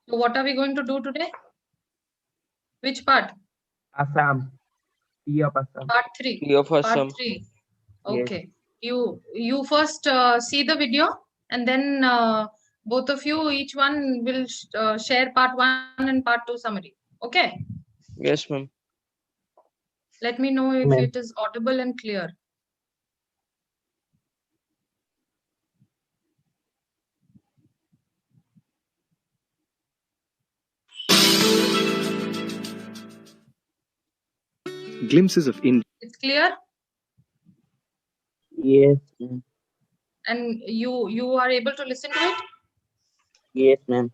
So what are we going to do today? Which part? Assam. Tea of Assam. Part 3. Tea of Assam. Part 3. Yes. Okay. You first see the video, and then both of you, each one will share part 1 and part 2 summary. Okay. Yes, ma'am. Let me know if Ma'am. it is audible and clear. Glimpses of India. It's clear, Yes. Ma'am. and you are able to listen to it. Yes, ma'am.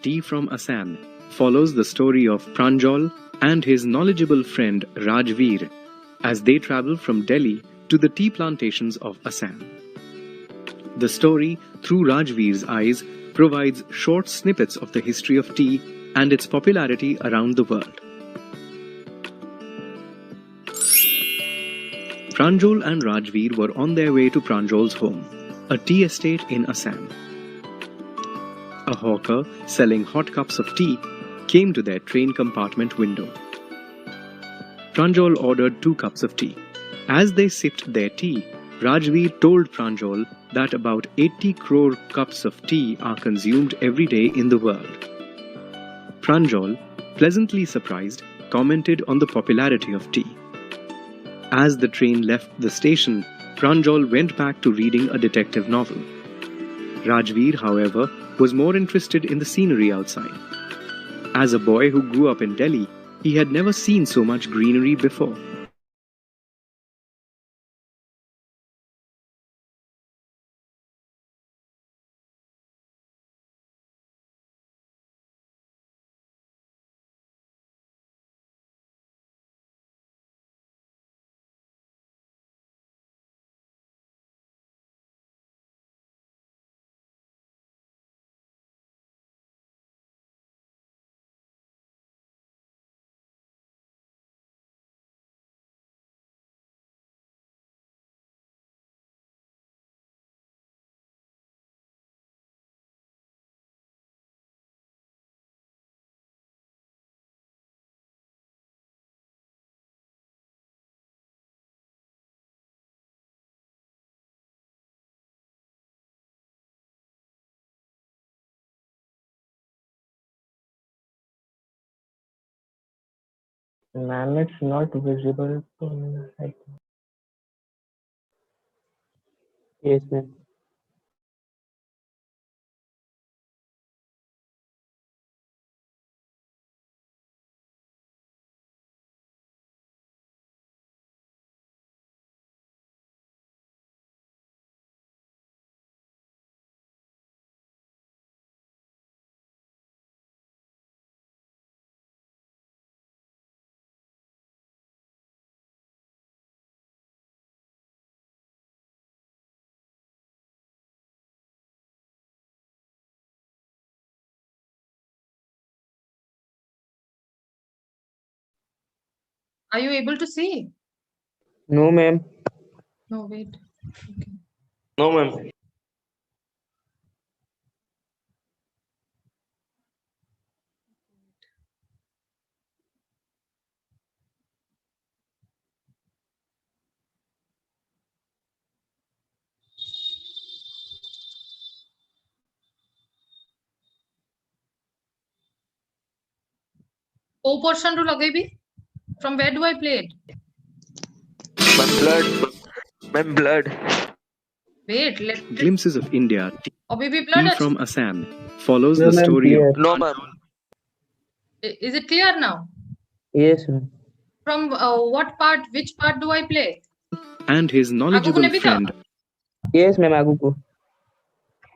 Tea from Assam follows the story of Pranjal and his knowledgeable friend Rajveer as they travel from Delhi to the tea plantations of Assam. The story, through Rajveer's eyes, provides short snippets of the history of tea and its popularity around the world. Pranjal and Rajveer were on their way to Pranjal's home, a tea estate in Assam. A hawker selling hot cups of tea came to their train compartment window. Pranjal ordered 2 cups of tea. As they sipped their tea, Rajveer told Pranjal that about 80 crore cups of tea are consumed every day in the world. Pranjal, pleasantly surprised, commented on the popularity of tea. As the train left the station, Pranjal went back to reading a detective novel. Rajveer, however, was more interested in the scenery outside. As a boy who grew up in Delhi, he had never seen so much greenery before. Ma'am, it's not visible to me. Yes, ma'am. Are you able to see? No, ma'am. No, wait. Okay. No, ma'am. O portion to lagaibi. From where do I play it? Ma'am, blood. Ma'am, blood. Wait, let it. Glimpses of India. Oh, baby Tea blood. from Assam follows No, the ma'am, story clear. of No, ma'am. Is it clear now? Yes, ma'am. From what part? Which part do I play? and his knowledgeable Agukune bhi tha. friend Yes, ma'am. Aguku.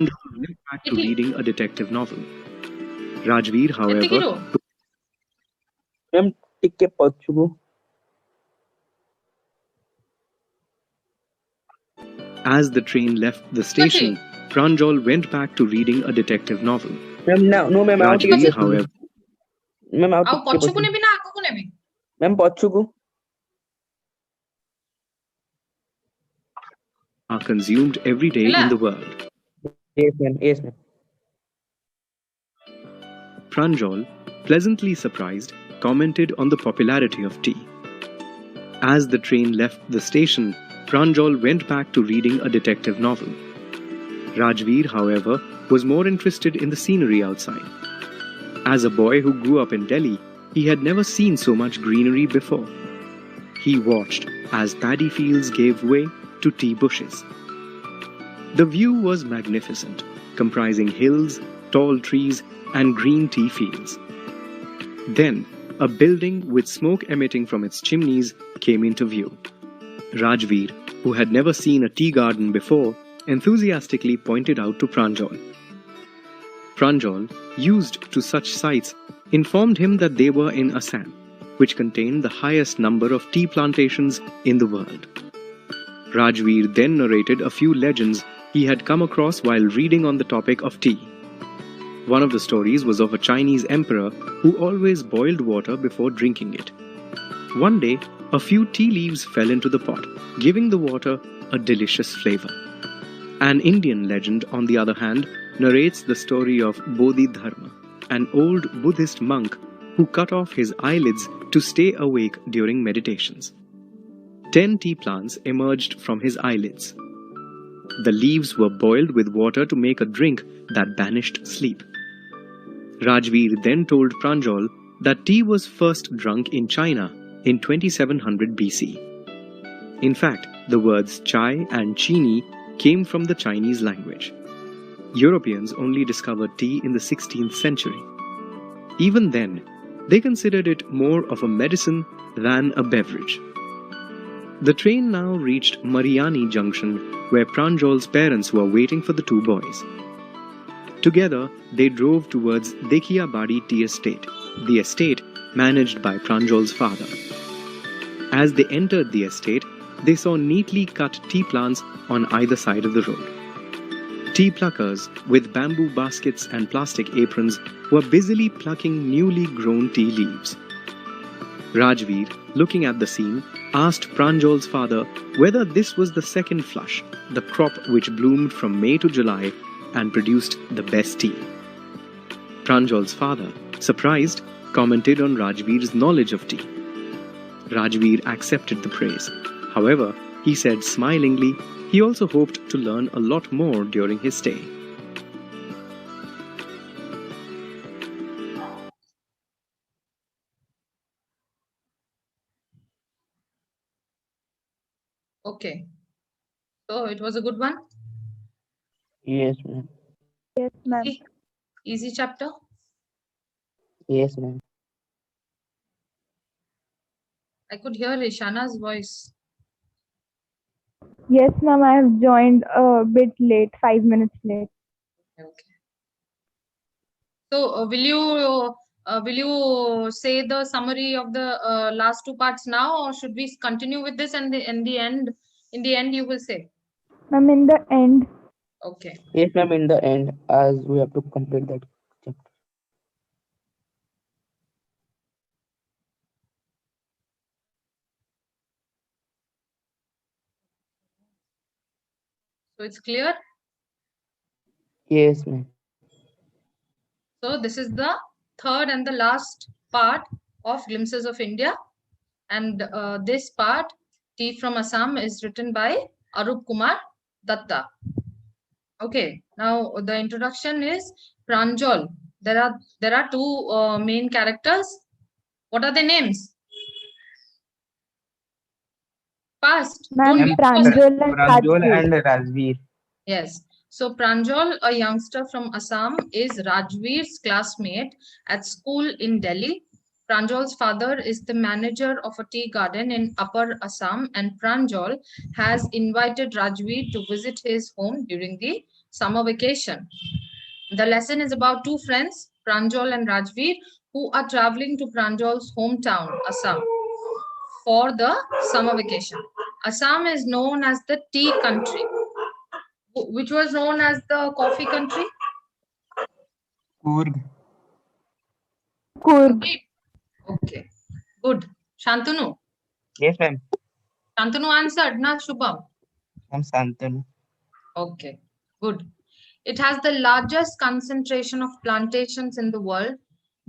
went back to Iti. reading a detective novel. Rajveer, however, Etikiro. Ma'am, tikke pachugu. as the train left the station, Pranjal went back to reading a detective novel. Ma'am, no, ma'am. Out Rajveer, tikke however, Ma'am, out Au tikke pachukune bhi na agukune bhi. Ma'am, pachugu. are consumed every day in the world. Yes, ma'am. Yes, ma'am. Pranjal, pleasantly surprised, commented on the popularity of tea. As the train left the station, Pranjal went back to reading a detective novel. Rajveer, however, was more interested in the scenery outside. As a boy who grew up in Delhi, he had never seen so much greenery before. He watched as paddy fields gave way to tea bushes. The view was magnificent, comprising hills, tall trees, and green tea fields. Then, a building with smoke emitting from its chimneys came into view. Rajveer, who had never seen a tea garden before, enthusiastically pointed out to Pranjal. Pranjal, used to such sights, informed him that they were in Assam, which contained the highest number of tea plantations in the world. Rajveer then narrated a few legends he had come across while reading on the topic of tea. One of the stories was of a Chinese emperor who always boiled water before drinking it. One day, a few tea leaves fell into the pot, giving the water a delicious flavor. An Indian legend, on the other hand, narrates the story of Bodhidharma, an old Buddhist monk who cut off his eyelids to stay awake during meditations. 10 tea plants emerged from his eyelids. The leaves were boiled with water to make a drink that banished sleep. Rajveer then told Pranjal that tea was first drunk in China in 2700 BC. In fact, the words chai and chini came from the Chinese language. Europeans only discovered tea in the 16th century. Even then, they considered it more of a medicine than a beverage. The train now reached Mariani Junction, where Pranjal's parents were waiting for the two boys. Together, they drove towards Dekhiabadi Tea Estate, the estate managed by Pranjal's father. As they entered the estate, they saw neatly cut tea plants on either side of the road. Tea pluckers, with bamboo baskets and plastic aprons, were busily plucking newly grown tea leaves. Rajveer, looking at the scene, asked Pranjal's father whether this was the second flush, the crop which bloomed from May to July and produced the best tea. Pranjal's father, surprised, commented on Rajveer's knowledge of tea. Rajveer accepted the praise. However, he said smilingly he also hoped to learn a lot more during his stay. Okay. So it was a good one. Yes, ma'am. Yes, ma'am. Easy chapter. Yes, ma'am. I could hear Ishana's voice. Yes, ma'am. I have joined a bit late, 5 minutes late. Okay. So will you say the summary of the last two parts now, or should we continue with this and in the end you will say? Ma'am, in the end, Okay. Yes, ma'am, in the end, as we have to complete that chapter. So it's clear. Yes, ma'am. So this is the third and the last part of Glimpses of India, and this part, Tea from Assam, is written by Arup Kumar Datta. Okay, now the introduction is Pranjal. There are two main characters. What are their names? Fast. ma'am, Don't be Pranjal and Pranjal Rajveer. and Rajveer. Yes. So Pranjal, a youngster from Assam, is Rajveer's classmate at school in Delhi. Pranjal's father is the manager of a tea garden in Upper Assam, and Pranjal has invited Rajveer to visit his home during the summer vacation. The lesson is about two friends, Pranjal and Rajveer, who are traveling to Pranjal's hometown, Assam, for the summer vacation. Assam is known as the tea country, which was known as the coffee country. Kurg. Kurg. Okay, good. Shantanu. Yes, ma'am. Shantanu answered, na Shubham? I'm Santanu. Okay, good. It has the largest concentration of plantations in the world.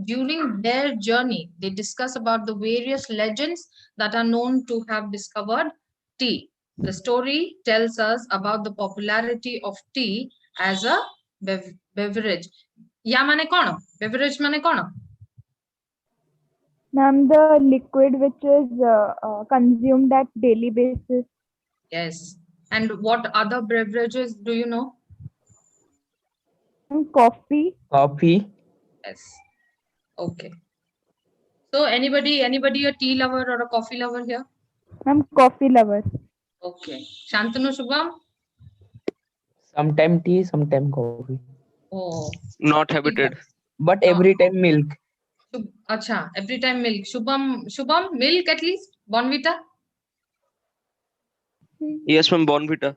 During their journey, they discuss about the various legends that are known to have discovered tea. The story tells us about the popularity of tea as a beverage. Ya mane kono? Beverage mane kono? Ma'am, the liquid which is consumed at daily basis. Yes. And what other beverages do you know? Coffee. Coffee. Yes. Okay. So anybody a tea lover or a coffee lover here? Ma'am, coffee lovers. Okay. Shantanu Shubham? Sometime tea, sometime coffee. Oh. Not habited. But No. every time milk. Acha, every time milk. Shubham, milk at least? Bonvita? Yes, ma'am. Bonvita.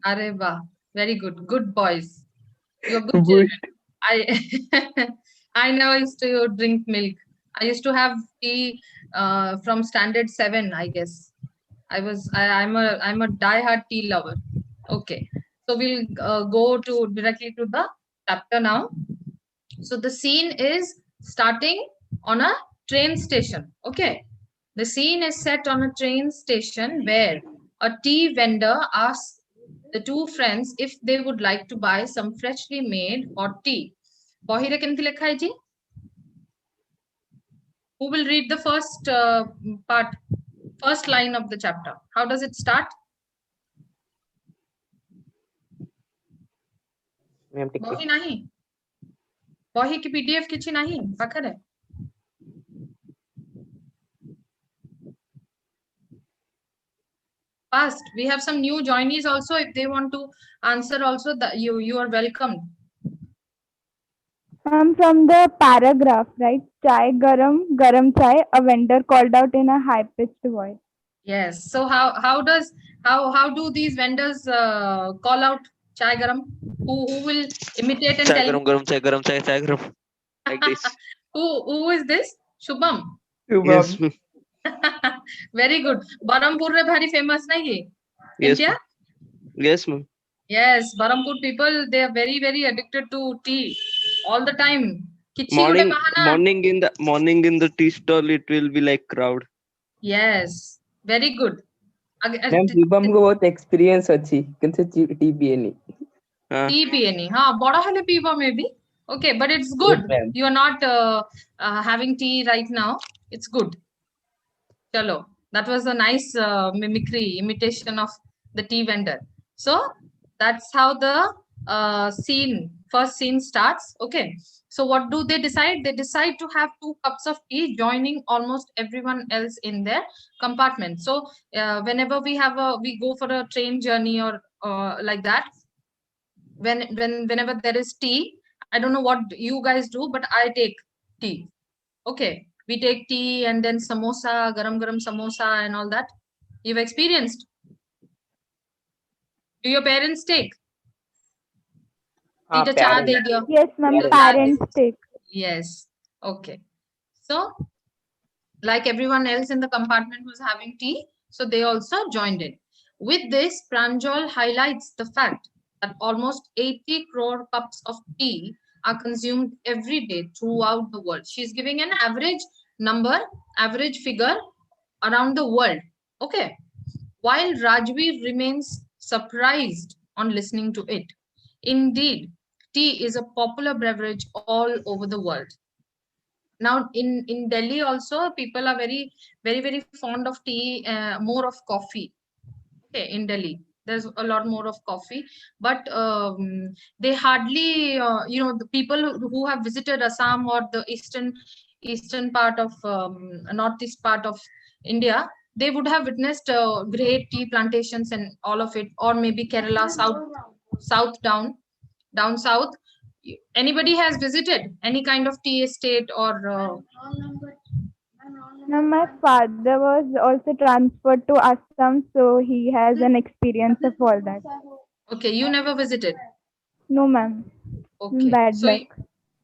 Are ba. Very good. Good boys. You're good Boost. children. I I never used to drink milk. I used to have tea from standard 7, I guess. I'm a die-hard tea lover. Okay. So we'll go to directly to the chapter now. So the scene is starting on a train station. Okay. The scene is set on a train station where a tea vendor asks the two friends if they would like to buy some freshly made hot tea. Bahira কেমতি লেখা হয়েছে? Who will read the first line of the chapter? How does it start? Ma'am, take ବହି it. ନାହିଁ ବହି କି PDF କିଛି ନାହିଁ ପାଖରେ? Fast. We have some new joinees also. If they want to answer also, that you are welcome. From the paragraph, right? Chai garam, garam chai, a vendor called out in a high-pitched voice. Yes. So how do these vendors call out chai garam? Who will imitate and Chai tell? garam, garam, chai garam, chai garam. Like this. Who is this? Shubham. Yes, ma'am. Very good. Barampur re bhari famous nahi hai? Yes, India? ma'am. Yes, ma'am. Yes, Barampur people, they are very, very addicted to tea all the time. Kichi gude Morning, bahana. morning in the tea stall, it will be like crowd. Yes, very good. Ma'am, Shubham को बहुत experience अच्छी किंतु tea पिएनी. tea पिएनी हाँ बड़ा हेले पीवा maybe. Okay, but it's Yes, good. ma'am. You are not having tea right now. It's good. Chalo, that was a nice mimicry, imitation of the tea vendor. So that's how the first scene starts. Okay. So what do they decide? They decide to have 2 cups of tea, joining almost everyone else in their compartment. So whenever we go for a train journey or like that, whenever there is tea, I don't know what you guys do, but I take tea. Okay, we take tea and then samosa, garam garam samosa and all that. You've experienced? Do your parents take? हाँ, Teacher cha parents. de diyo. Yes, ma'am, Parents. parents take. Yes. Okay. So, like everyone else in the compartment was having tea, so they also joined in. With this, Pranjal highlights the fact that almost 80 crore cups of tea are consumed every day throughout the world. She's giving an average figure around the world. Okay. While Rajveer remains surprised on listening to it. Indeed, tea is a popular beverage all over the world. Now in Delhi also, people are very fond of tea, more of coffee. Okay, in Delhi there's a lot more of coffee, but they hardly the people who have visited Assam or the eastern part of northeast part of India, they would have witnessed great tea plantations and all of it, or maybe Kerala south down south. Anybody has visited any kind of tea estate or Now, my father was also transferred to Assam, so he has an experience of all that. okay, you never visited? No, ma'am. Okay, Bad so luck.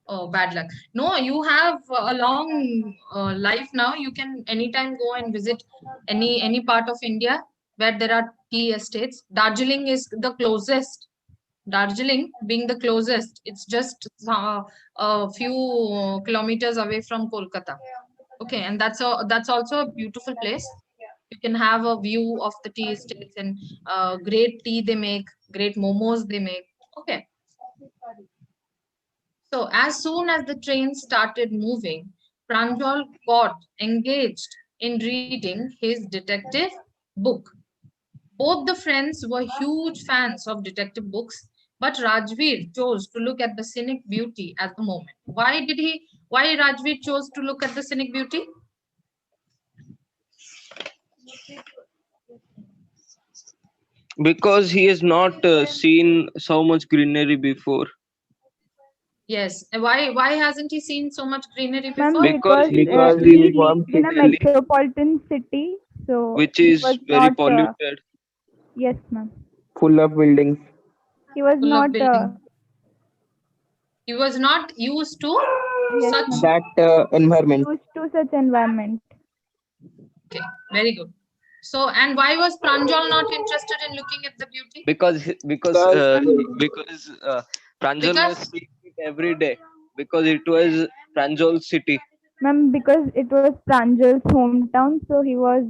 oh, bad luck. No, you have a long life now. You can anytime go and visit any part of India where there are tea estates. Darjeeling is the closest. Darjeeling being the closest, it's just a few kilometers away from Kolkata. Okay, and that's also a beautiful place. You can have a view of the tea estates and great tea they make, great momos they make. Okay, so as soon as the train started moving, Pranjal got engaged in reading his detective book. Both the friends were huge fans of detective books, but Rajveer chose to look at the scenic beauty at the moment. Why Rajveer chose to look at the scenic beauty? Because he has not seen so much greenery before. Yes. And why hasn't he seen so much greenery Ma'am, before? Because he Because was he he in from lived in a Delhi, metropolitan city, so which he is was very not. polluted. Yes, ma'am. full of buildings. He was Full of not. building. He was not used to Yes, such. ma'am. That environment. Used to such environment. Okay, very good. So, and why was Pranjal not interested in looking at the beauty? Because Because Pranjal was Because seeing it every day, because it was Pranjal's city. Ma'am, because it was Pranjal's hometown, so he was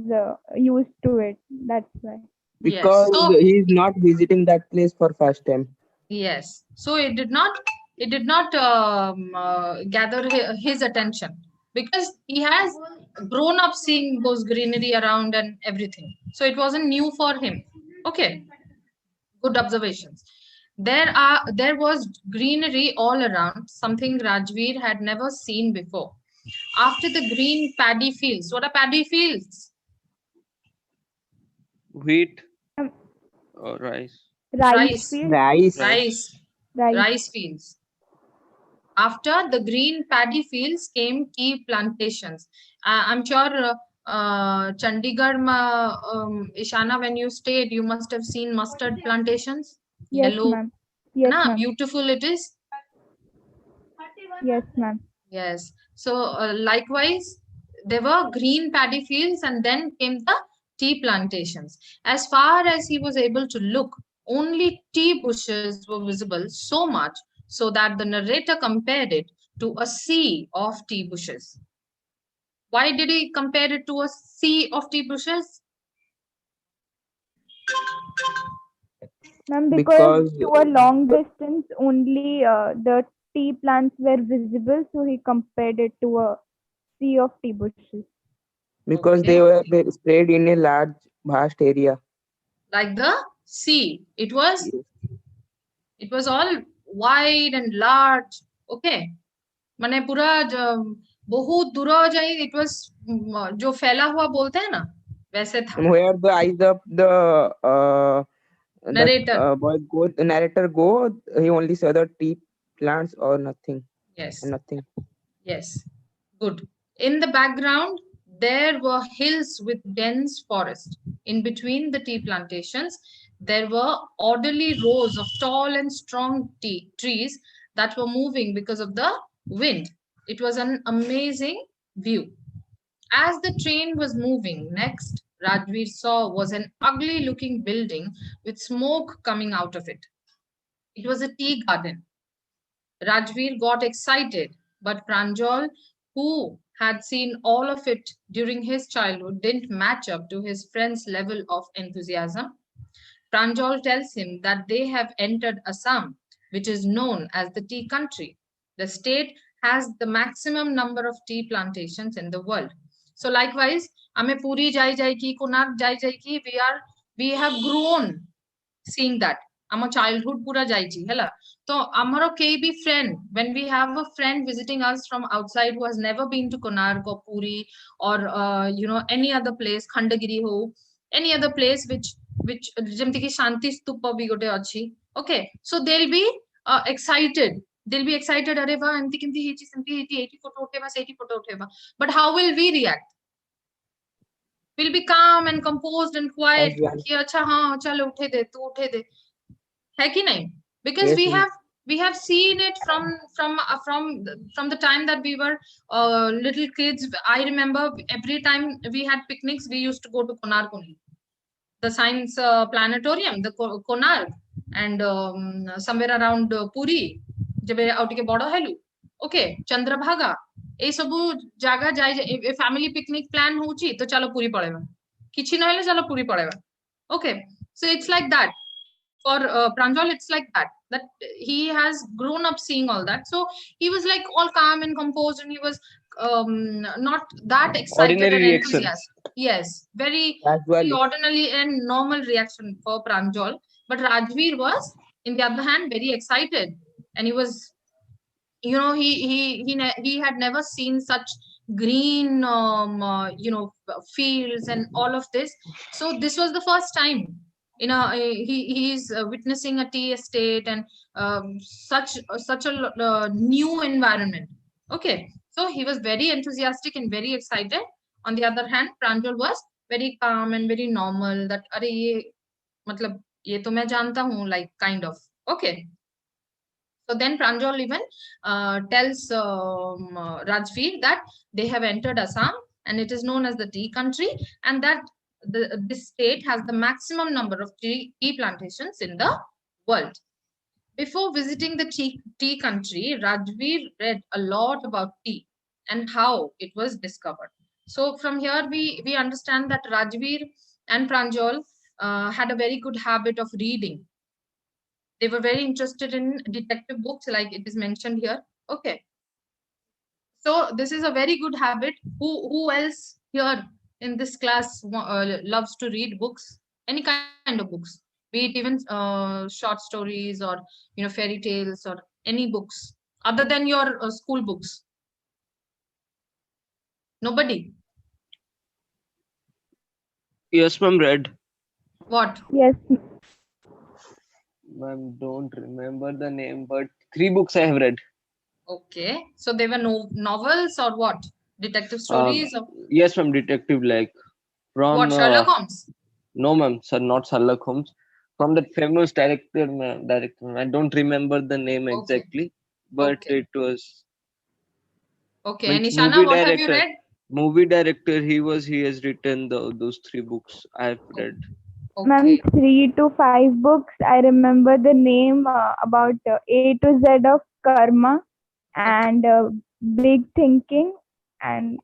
used to it. That's why. yes. because So he is not visiting that place for first time. yes. So it did not gather his attention because he has grown up seeing those greenery around and everything. So it wasn't new for him. Okay, good observations. There was greenery all around, something Rajveer had never seen before. After the green paddy fields, what are paddy fields? Wheat Um, or rice. rice Rice, field, Rice. rice, rice. rice fields. After the green paddy fields came tea plantations. I'm sure Chandigarh, Ishana, when you stayed, you must have seen mustard plantations. Yes, Yellow, ma'am. Yes, na, ma'am. beautiful it is. Yes, ma'am. Yes. So likewise, there were green paddy fields, and then came the tea plantations. As far as he was able to look, only tea bushes were visible so much so that the narrator compared it to a sea of tea bushes. Why did he compare it to a sea of tea bushes? Ma'am, because Because to a long distance, only the tea plants were visible, so he compared it to a sea of tea bushes. because Okay. they were spread in a large vast area. Like the sea. Yes. It was all wide and large. Okay. माने पूरा बहुत दूर जाए it was जो फैला हुआ बोलते हैं ना वैसे था And where the eyes of the narrator boy go, the narrator go, he only saw the tea plants or nothing yes and nothing. yes good in the background there were hills with dense forest in between the tea plantations there were orderly rows of tall and strong trees that were moving because of the wind it was an amazing view. As the train was moving, next Rajveer saw was an ugly looking building with smoke coming out of it. It was a tea garden. Rajveer got excited, but Pranjal, who had seen all of it during his childhood, didn't match up to his friend's level of enthusiasm. Pranjal tells him that they have entered Assam, which is known as the tea country. The state has the maximum number of tea plantations in the world. So likewise, Ame Puri Jai Jai Ki, Konark Jai Jai Ki, we have grown seeing that. Our childhood pura jaichi, hela. So amaro KB friend, when we have a friend visiting us from outside who has never been to Konark or Puri or any other place, Khandagiri ho, any other place which ଯେମିତି କି ଶାନ୍ତି ସ୍ତୂପ ବି ଗୋଟେ ଅଛି okay so they'll be excited अरे वाह ଏମିତି କେମିତି ହେଇଛି ସେମିତି ହେଇଛି ଏଇଠି ଫଟୋ ଉଠେଇବା ସେଇଠି ଫଟो ଉଠେଇବା but how will we react we'll be calm and composed and quiet Casual. कि अच्छा हाँ चल उठे दे तू उठे दे है कि नहीं because Yes, ma'am. we have seen it from the time that we were little kids I remember every time we had picnics we used to go to Konark only the science planetarium, the Konark, and somewhere around Puri, ଯେବେ ଆଉ ଟିକେ ବଡ ହେଲୁ, okay, Chandrabhaga, ଏଇ ସବୁ ଜାଗା ଯାଇ family picnic plan ହଉଛି ତ ଚାଲ ପୁରୀ ପଳେଇବା, କିଛି ନହେଲେ ଚାଲ ପୁରୀ ପଳେଇବା, okay. So it's like that for Pranjal. It's like that he has grown up seeing all that, so he was like all calm and composed, and he was not that excited Ordinary and reaction. enthusiastic. Yes, very Casually. ordinary and normal reaction for Pranjal. But Rajveer was, in the other hand, very excited, and he was, you know, he had never seen such green fields and all of this. So this was the first time, you know, he's witnessing a tea estate and such a new environment. Okay, so he was very enthusiastic and very excited. On the other hand, Pranjal was very calm and very normal, that अरे ये मतलब ये तो मैं जानता हूँ, like kind of. Okay. So then Pranjal even tells Rajveer that they have entered Assam and it is known as the tea country, and that this state has the maximum number of tea plantations in the world. Before visiting the tea country, Rajveer read a lot about tea and how it was discovered. So from here we understand that Rajveer and Pranjal had a very good habit of reading. They were very interested in detective books, like it is mentioned here. Okay. So this is a very good habit. Who else here in this class loves to read books? Any kind of books, be it even short stories or fairy tales or any books other than your school books. Nobody. Yes, ma'am, read. What? Yes. Ma'am, don't remember the name, but 3 books I have read. Okay. So they were novels or what? Detective stories? Or Yes, ma'am, detective, like from what? Sherlock Holmes? no, ma'am, sir, not Sherlock Holmes. From that famous director, ma'am, I don't remember the name Okay. exactly, but Okay. it was Okay. And means Ishana, movie what have you director. read? Movie director. He has written those 3 books I have read. Ma'am, Okay. 3 to 5 books. I remember the name about A to Z of Karma and Big Thinking, and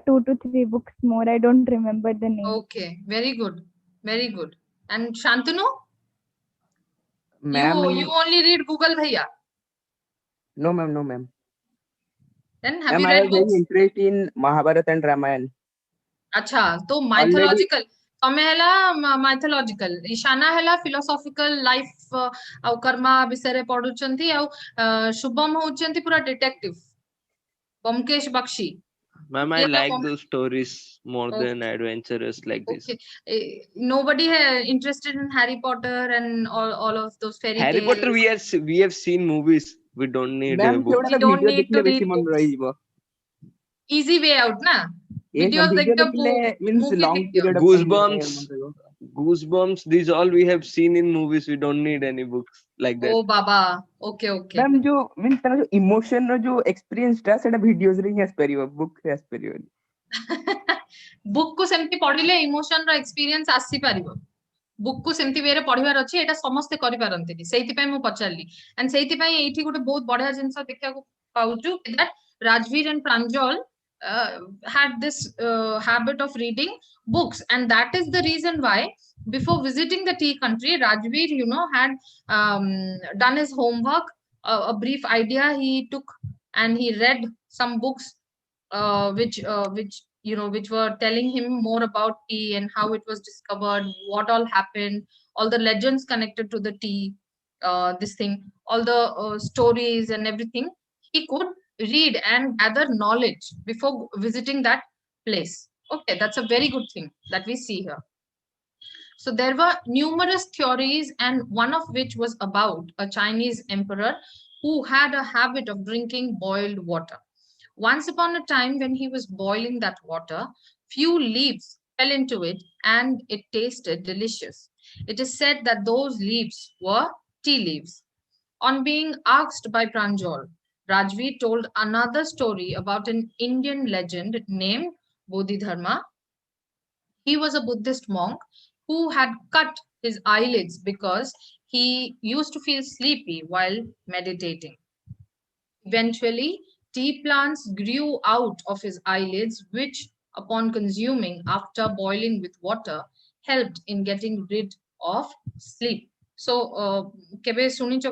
2 to 3 books more. I don't remember the name. Okay. Very good. Very good. And Shantanu, Ma'am, you only read Google Bhaiya. no, ma'am, no, ma'am. Then have Ma'am, you I read have very books? interest in Mahabharata and Ramayana. अच्छा, तो Already, mythological ତମେ ହେଲା mythological, Ishana ହେଲା philosophical life ଆଉ कर्मा ବିଷୟରେ ପଢୁଛନ୍ତି, ଆଉ ଶୁଭମ ହଉଛନ୍ତି ପୁରା detective, ବ୍যোମକେଶ ବକ୍ସି. Ma'am, I ये like those stories more than Okay. adventurous like this. Okay. Nobody interested in Harry Potter and all of those fairy Harry tales. Potter, we have seen movies. We don't need a ma'am, book. ସେଗୁଡା We ତ don't video need to ଦେଖିଲେ ବେଶୀ read ମନେ books. ରହିଯିବ. Easy way out na. Yes, Videos ma'am, video देखते ଦେଖିଲେ means movie long देखते period of time Goosebumps, ମନେ ରହିବ. Goosebumps. These all we have seen in movies. We don't need any books like that. Oh baba. Okay, okay. Ma'am ଯୋଉ means ତାର ଯୋଉ emotion ର ଯୋଉ ଏକ୍ସପିରିଏନ୍ସ ଟା ସେଟା ଭିଡିଓଜ ରେ ହିଁ ଆସିପାରିବ, ବୁକ୍ ରେ ଆସିପାରିବନି. बुक को सेमती पढ़िले इमोशन रो एक्सपीरियंस आसी परिबो. बुक को सेमती वे रे पढ़िबार अछि, एटा समस्त करि पारंतिनी, सेहिति पय मु पचारली. एंड सेहिति पय एठी गोटे बहुत बढ़िया जिंस देखिया को पाउचु, that Rajveer and Pranjal had this habit of reading books, and that is the reason why before visiting the tea country, Rajveer, had done his homework, a brief idea he took, and he read some books which were telling him more about tea and how it was discovered, what all happened, all the legends connected to the tea, this thing, all the stories and everything. He could read and gather knowledge before visiting that place. Okay, that's a very good thing that we see here. So there were numerous theories, and one of which was about a Chinese emperor who had a habit of drinking boiled water. Once upon a time, when he was boiling that water, few leaves fell into it and it tasted delicious. It is said that those leaves were tea leaves. On being asked by Pranjal, Rajveer told another story about an Indian legend named Bodhidharma. He was a Buddhist monk who had cut his eyelids because he used to feel sleepy while meditating. Eventually, tea plants grew out of his eyelids, which, upon consuming after boiling with water, helped in getting rid of sleep. So, କେବେ ଶୁଣିଛ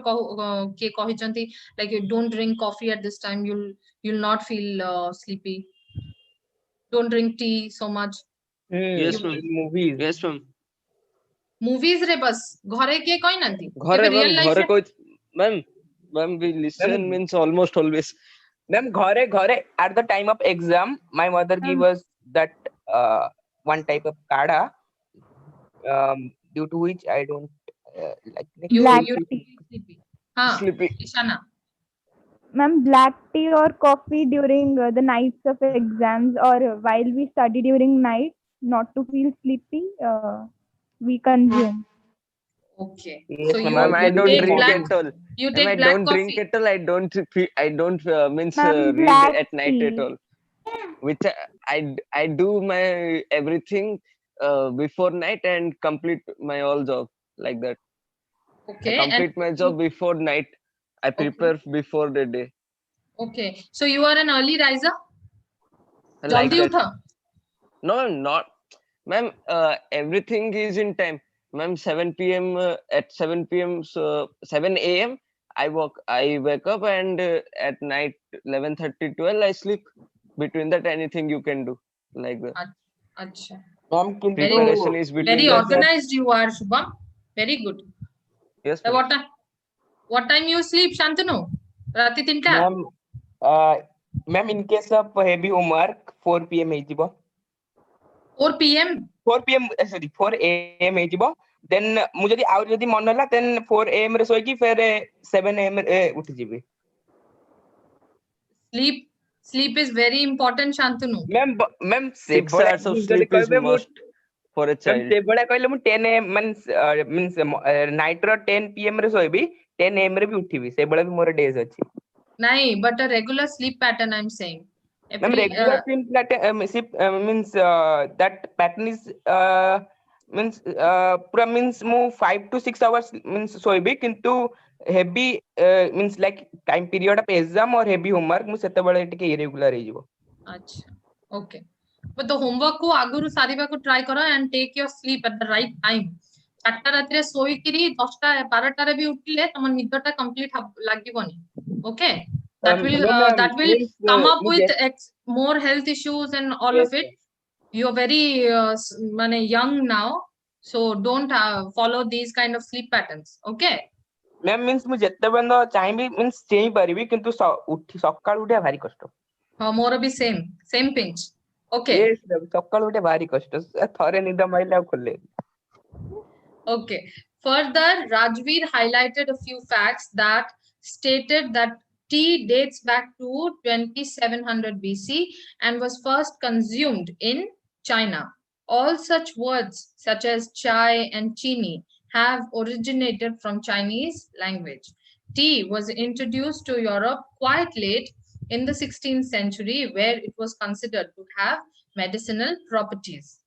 କିଏ କହିଛନ୍ତି like you don't drink coffee at this time, you'll not feel sleepy. Don't drink tea so much. Yes, You, ma'am. movies. Yes, ma'am. movies रे बस घरे किए कहनांती घरे केबे real मैम life घरे रे कोई ma'am we listen means almost always. Ma'am, ghare at the time of exam, my mother gave us that one type of kada, due to which I don't like Black you tea. feel sleepy. हाँ Sleepy. Ishana Ma'am, black tea or coffee during the nights of exams or while we study during night, not to feel sleepy, we consume. okay yes, so ma'am. Ma'am, I you don't take drink black at all. you Ma'am, I take black don't drink coffee at all. I don't means Ma'am, read black at night at tea. all. Which I do my everything before night and complete my all job like that. I okay and complete my job before night. I okay prepare before the day okay so you are an early riser like jaldi that. utha No, not, ma'am. Everything is in time, ma'am. 7 p.m. At 7 p.m. So 7 a.m. I wake up and at night 11:30 12 I sleep. Between that, anything you can do like that. acha Ma'am, very kintu good Preparation is between very that. organized you are Shubham very good Yes, so ma'am. what time you sleep Shantanu rati 3ଟା ma'am, ma'am, in case of heavy homework, 4 p.m. ହେଇଯିବ 4 p.m 4 p.m. sorry 4 a.m. ହେଇଯିବ then ମୁଁ ଯଦି ଆଉ ଯଦି ମନ ହେଲା then 4 a.m. ରେ ଶୋଇକି ଫେର 7 a.m. ରେ ଉଠିଯିବି sleep is very important Shantanu ma'am 6 hours of ସେଭଳିଆ ଯଦି sleep is କହିବେ ମୁଁ must for a ma'am child. ସେଭଳିଆ କହିଲେ ମୁଁ 10 a.m. means night ର 10 p.m. ରେ ଶୋଇବି 10 a.m. ରେ ବି ଉଠିବି ସେଭଳିଆ ବି ମୋର days ଅଛି nahi but a regular sleep pattern I'm saying ma'am every regular sleep pattern means that pattern is means pura means ମୁଁ 5 to 6 hours means ଶୋଇବି କିନ୍ତୁ heavy means like time period of exam or heavy homework ମୁଁ ସେତେବେଳେ ଟିକେ irregular ହେଇଯିବ acha okay but the homework को आगुरु सारिबाको try करो and take your sleep at the right time 4ଟା ରାତିରେ ଶୋଇକିରି 10ଟା 12ଟାରେ ବି ଉଠିଲେ ତମ ନିଦଟା complete ଲାଗିବନି okay that will means come up ମୁଁ with more health issues and all yes of it you're very mane young now so don't follow these kind of sleep patterns okay ma'am means ମୁଁ ଯେତେବେଳେ ଚାହିଁବି means ଚେଇଁ ପାରିବି କିନ୍ତୁ ସକାଳୁ ଉଠିବା ଭାରି କଷ୍ଟ ମୋର ବି same pinch okay ସକାଳୁ ଉଠିବା ଭାରି କଷ୍ଟ ଥରେ ନିଦ ମାଇଲେ ଆଉ ଖୋଲେ okay further Rajveer highlighted a few facts that stated that tea dates back to 2700 BC and was first consumed in China. All such words such as chai and chini have originated from Chinese language. Tea was introduced to Europe quite late in the 16th century where it was considered to have medicinal properties.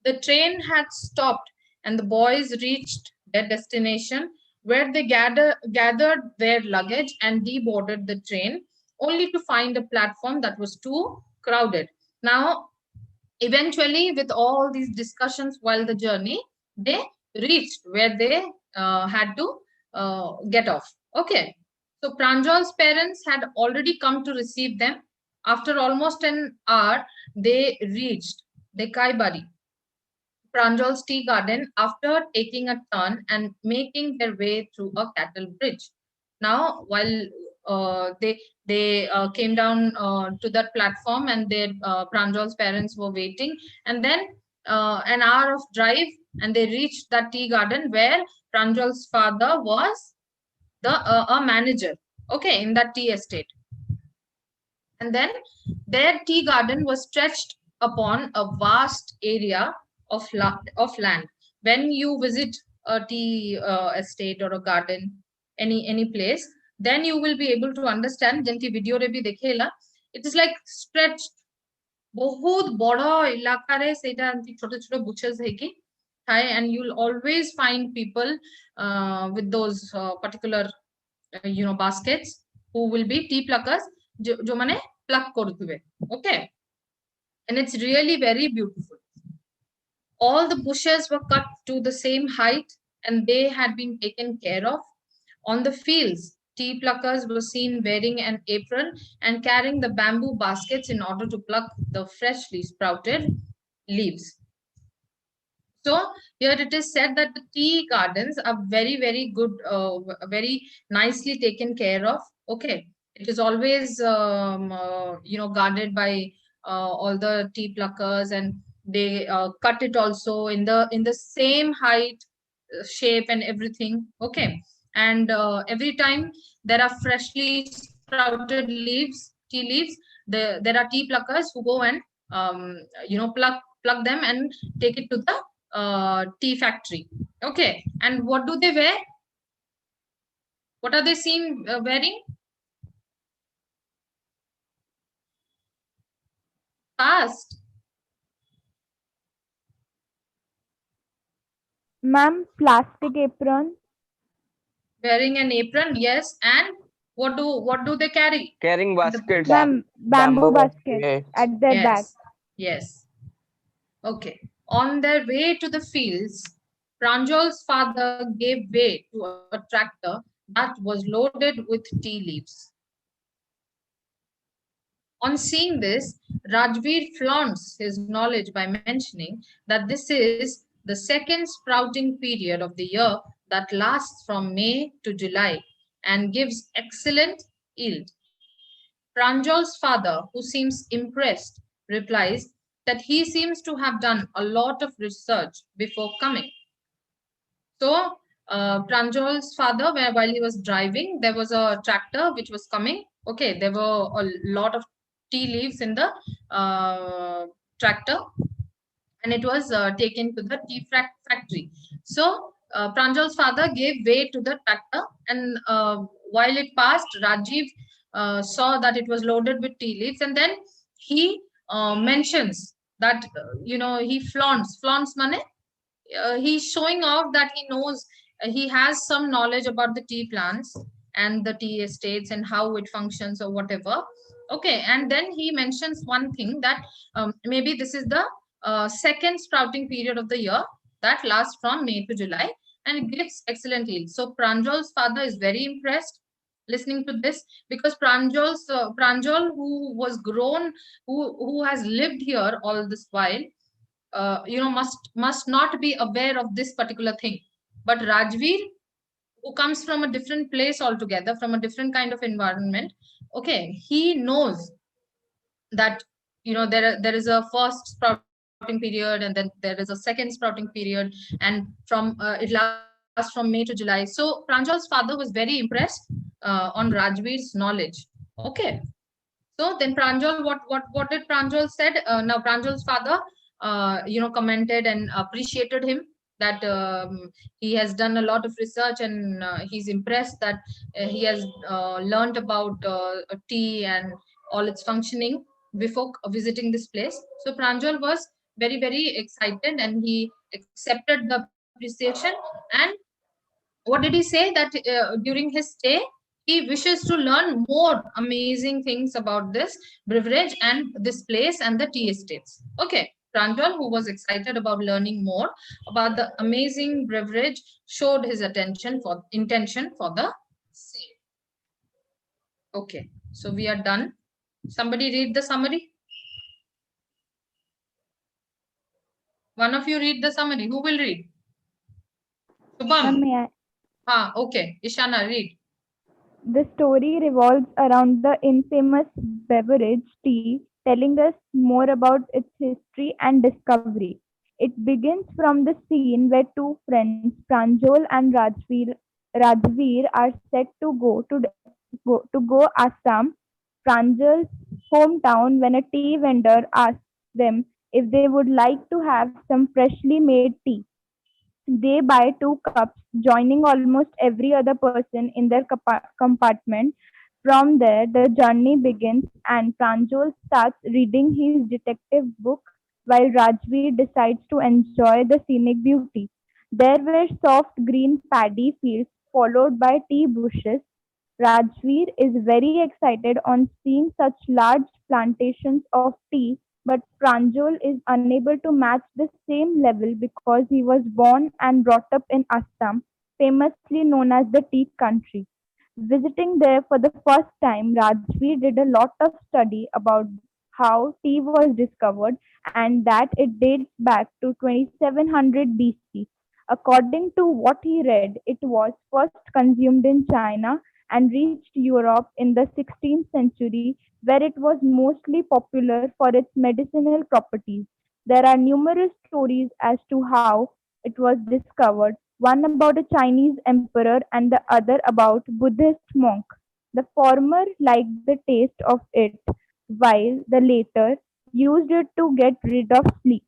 The train had stopped and the boys reached their destination where they gathered their luggage and deboarded the train only to find a platform that was too crowded. Now, eventually, with all these discussions while the journey, they reached where they had to get off. Okay. So Pranjal's parents had already come to receive them. After almost an hour, they reached Dekaibari, Pranjal's tea garden, after taking a turn and making their way through a cattle bridge. Now, while they came down to that platform and their Pranjal's parents were waiting, and then an hour of drive, and they reached that tea garden where Pranjal's father was the a manager, okay, in that tea estate. And then their tea garden was stretched upon a vast area of land. When you visit a tea estate or a garden, any place, then you will be able to understand. Jenti video re bhi dekhela, it is like stretched ବହୁତ ବଡ ଇଲାକାରେ ସେଇଟା ଏମିତି ଛୋଟ ଛୋଟ ବୁଚେସ୍ ହେଇକି ଥାଏ, and you'll always find people with those particular baskets who will be tea pluckers, जो माने pluck କରୁଥିବେ. Okay, and it's really very beautiful. All the bushes were cut to the same height and they had been taken care of. On the fields, tea pluckers were seen wearing an apron and carrying the bamboo baskets in order to pluck the freshly sprouted leaves. So here it is said that the tea gardens are very, very good, very nicely taken care of. Okay, it is always guarded by all the tea pluckers, and they cut it also in the same height, shape, and everything. Okay, and every time there are freshly sprouted tea leaves, there are tea pluckers who go and pluck them and take it to the tea factory. Okay, and what do they wear? What are they seen wearing? Fast. Ma'am, plastic apron. Wearing an apron, yes. And what do they carry? Carrying baskets. Ma'am, bamboo basket baskets. at their back. Yes, yes. Okay. On their way to the fields, Pranjal's father gave way to a tractor that was loaded with tea leaves. On seeing this, Rajveer flaunts his knowledge by mentioning that this is the second sprouting period of the year that lasts from May to July and gives excellent yield. Pranjal's father, who seems impressed, replies that he seems to have done a lot of research before coming. So, Pranjal's father, while he was driving, there was a tractor which was coming. Okay, there were a lot of tea leaves in the tractor, and it was taken to the tea factory. So, Pranjal's father gave way to the tractor, and while it passed, Rajiv saw that it was loaded with tea leaves, and then he mentions that he flaunts money. He's showing off that he knows, he has some knowledge about the tea plants and the tea estates and how it functions or whatever. Okay, and then he mentions one thing that maybe this is the second sprouting period of the year that lasts from May to July, and it gives excellent yield. So Pranjal's father is very impressed listening to this, because Pranjal, who was grown, who has lived here all this while, must not be aware of this particular thing. But Rajveer, who comes from a different place altogether, from a different kind of environment, okay, he knows that there is a first sprouting period, and then there is a second sprouting period, and from it lasts from May to July. So Pranjal's father was very impressed on Rajveer's knowledge. Okay, so then Pranjal, what did Pranjal said? Now Pranjal's father, commented and appreciated him, that he has done a lot of research, and he's impressed that he has learned about tea and all its functioning before visiting this place. So Pranjal was very, very excited, and he accepted the appreciation. And what did he say? That during his stay, he wishes to learn more amazing things about this beverage and this place and the tea estates. Okay, Pranjal, who was excited about learning more about the amazing beverage, showed his intention for the same. Okay, so we are done. Somebody read the summary. One of you read the summary. Who will read? Shubham. Ma'am, Okay. Ishana, read. the story revolves around the infamous beverage tea, telling us more about its history and discovery. It begins from the scene where two friends, Pranjal and Rajveer, are set to go Assam, Pranjal's hometown, when a tea vendor asks them if they would like to have some freshly made tea. They buy two cups, joining almost every other person in their compartment. From there, the journey begins, and Pranjal starts reading his detective book while Rajveer decides to enjoy the scenic beauty. There were soft green paddy fields followed by tea bushes. Rajveer is very excited on seeing such large plantations of tea, but Pranjal is unable to match the same level because he was born and brought up in Assam, famously known as the tea country. Visiting there for the first time, Rajveer did a lot of study about how tea was discovered and that it dates back to 2700 BC. According to what he read, it was first consumed in China and reached Europe in the 16th century, where it was mostly popular for its medicinal properties. There are numerous stories as to how it was discovered, one about a Chinese emperor and the other about Buddhist monk. The former liked the taste of it, while the latter used it to get rid of sleep.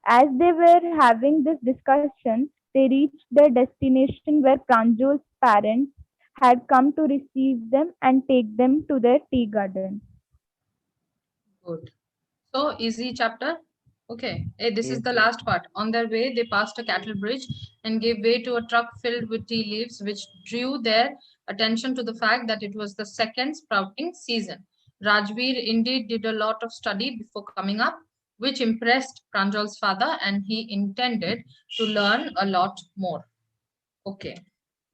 As they were having this discussion, they reached their destination where Pranjol's parents had come to receive them and take them to their tea garden. Good. So easy chapter. Okay. This is Yes, the ma'am. last part. On their way, they passed a cattle bridge and gave way to a truck filled with tea leaves, which drew their attention to the fact that it was the second sprouting season. Rajveer indeed did a lot of study before coming up, which impressed Pranjal's father, and he intended to learn a lot more. Okay.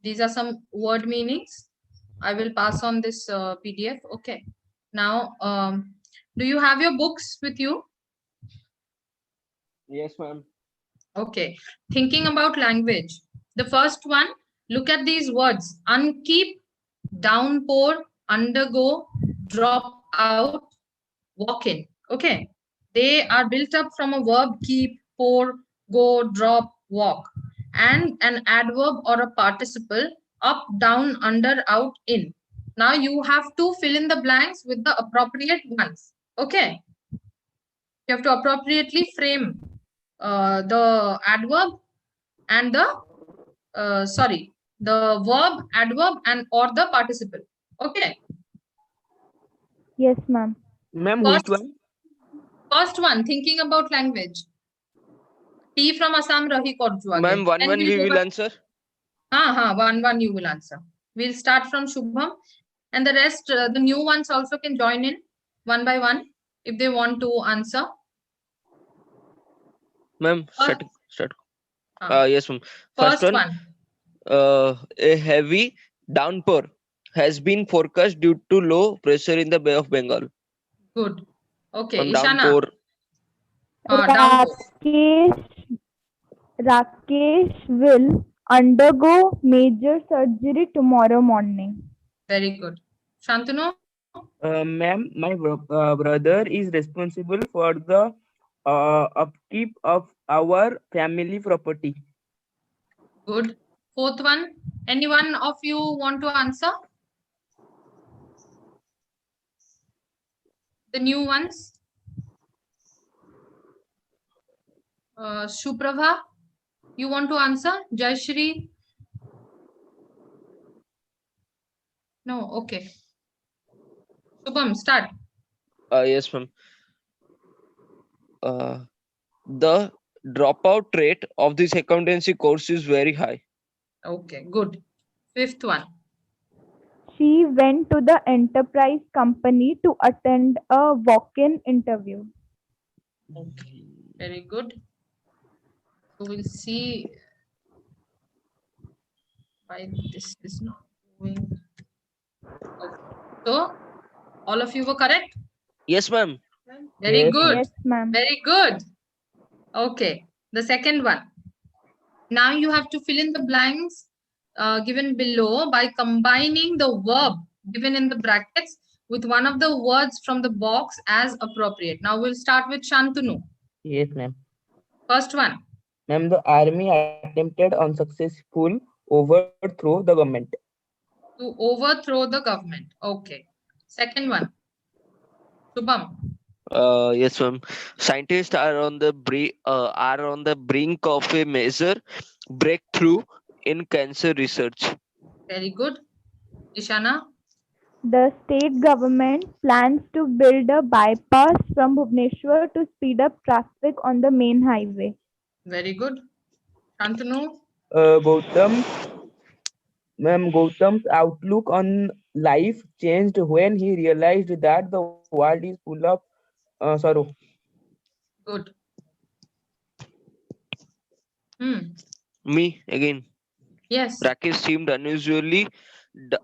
These are some word meanings. I will pass on this PDF. Okay. Now, do you have your books with you? Yes, ma'am. Okay. Thinking about language. The first one, look at these words. Unkeep, downpour, undergo, drop out, walk in. Okay. They are built up from a verb keep, pour, go, drop, walk, and an adverb or a participle up, down, under, out, in. Now you have to fill in the blanks with the appropriate ones. Okay. You have to appropriately frame the adverb and the the verb, adverb, and or the participle. Okay. Yes, ma'am. Ma'am, which First, one? first one, thinking about language. T from Assam rahi korju aage. Ma'am, one Then one we'll we go will back. answer. One you will answer. We'll start from Shubham, and the rest, the new ones also can join in one by one if they want to answer. Ma'am, First, start. uh, Yes, ma'am. First first one, one. a heavy downpour has been forecast due to low pressure in the Bay of Bengal. Good. Okay, Ma'am, Ishana. downpour. Downpour. Rakesh, Rakesh will undergo major surgery tomorrow morning. Very good. Shantanu. Ma'am, my brother is responsible for the upkeep of our family property. Good. Fourth one. Anyone of you want to answer? The new ones. Suprabha, you want to answer? Jayashri? No. Okay. Shubham, start. Yes, ma'am. Uh, the dropout rate of this accountancy course is very high. Okay. Good. Fifth one. She went to the enterprise company to attend a walk-in interview. Okay. Very good. So we'll see why this is not going. Okay. So all of you were correct. Yes, ma'am. Very Yes, good. ma'am. Yes, ma'am. Very good. Okay. The second one. Now you have to fill in the blanks given below by combining the verb given in the brackets with one of the words from the box as appropriate. Now we'll start with Shantanu. Yes, ma'am. First one, Ma'am, the army attempted unsuccessful overthrow the government. to overthrow the government. Okay. Second one, Shubham. Yes, ma'am. Scientists are on the brink of a major breakthrough in cancer research. Very good. Ishana. The state government plans to build a bypass from Bhubaneswar to speed up traffic on the main highway. Very good. Shantanu? Gautam, ma'am, Gautam's outlook on life changed when he realized that the world is full of sorrow. Good. Me again. Yes. Rakesh seemed unusually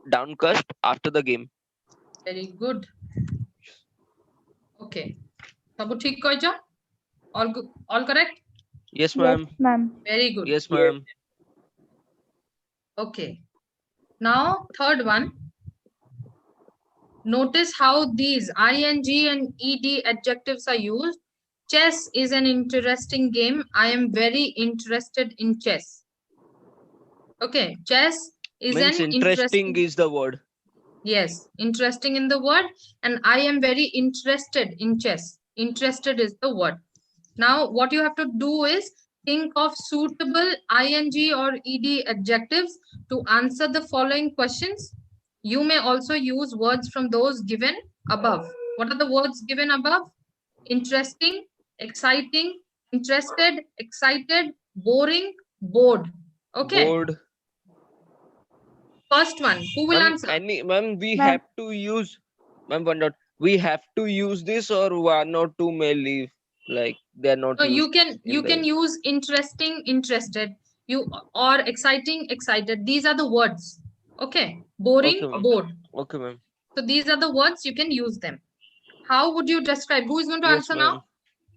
downcast after the game. Very good. Okay. Sabu ঠিক কইছো? All correct? Yes, Yes, ma'am. ma'am. Very good. Yes, ma'am. Okay. Now, third one. Notice how these ing and ed adjectives are used. Chess is an interesting game. I am very interested in chess. Okay. Chess is Means an interesting interesting. is the word. Yes, interesting in the word, and I am very interested in chess. Interested is the word. Now, what you have to do is think of suitable ing or ed adjectives to answer the following questions. You may also use words from those given above. What are the words given above? Interesting, exciting, interested, excited, boring, bored. Okay. Board. First one, who will Ma'am, answer? ma'am, we Ma'am. have to use, ma'am, one dot. We have to use this, or one or two may leave. Like they're not No, used. you in can the- use interesting, interested, you or exciting, excited. These are the words. Okay. Boring, Okay, ma'am. bored. Okay, ma'am. So these are the words, you can use them. How would you describe? Who is going to Yes, answer now? ma'am.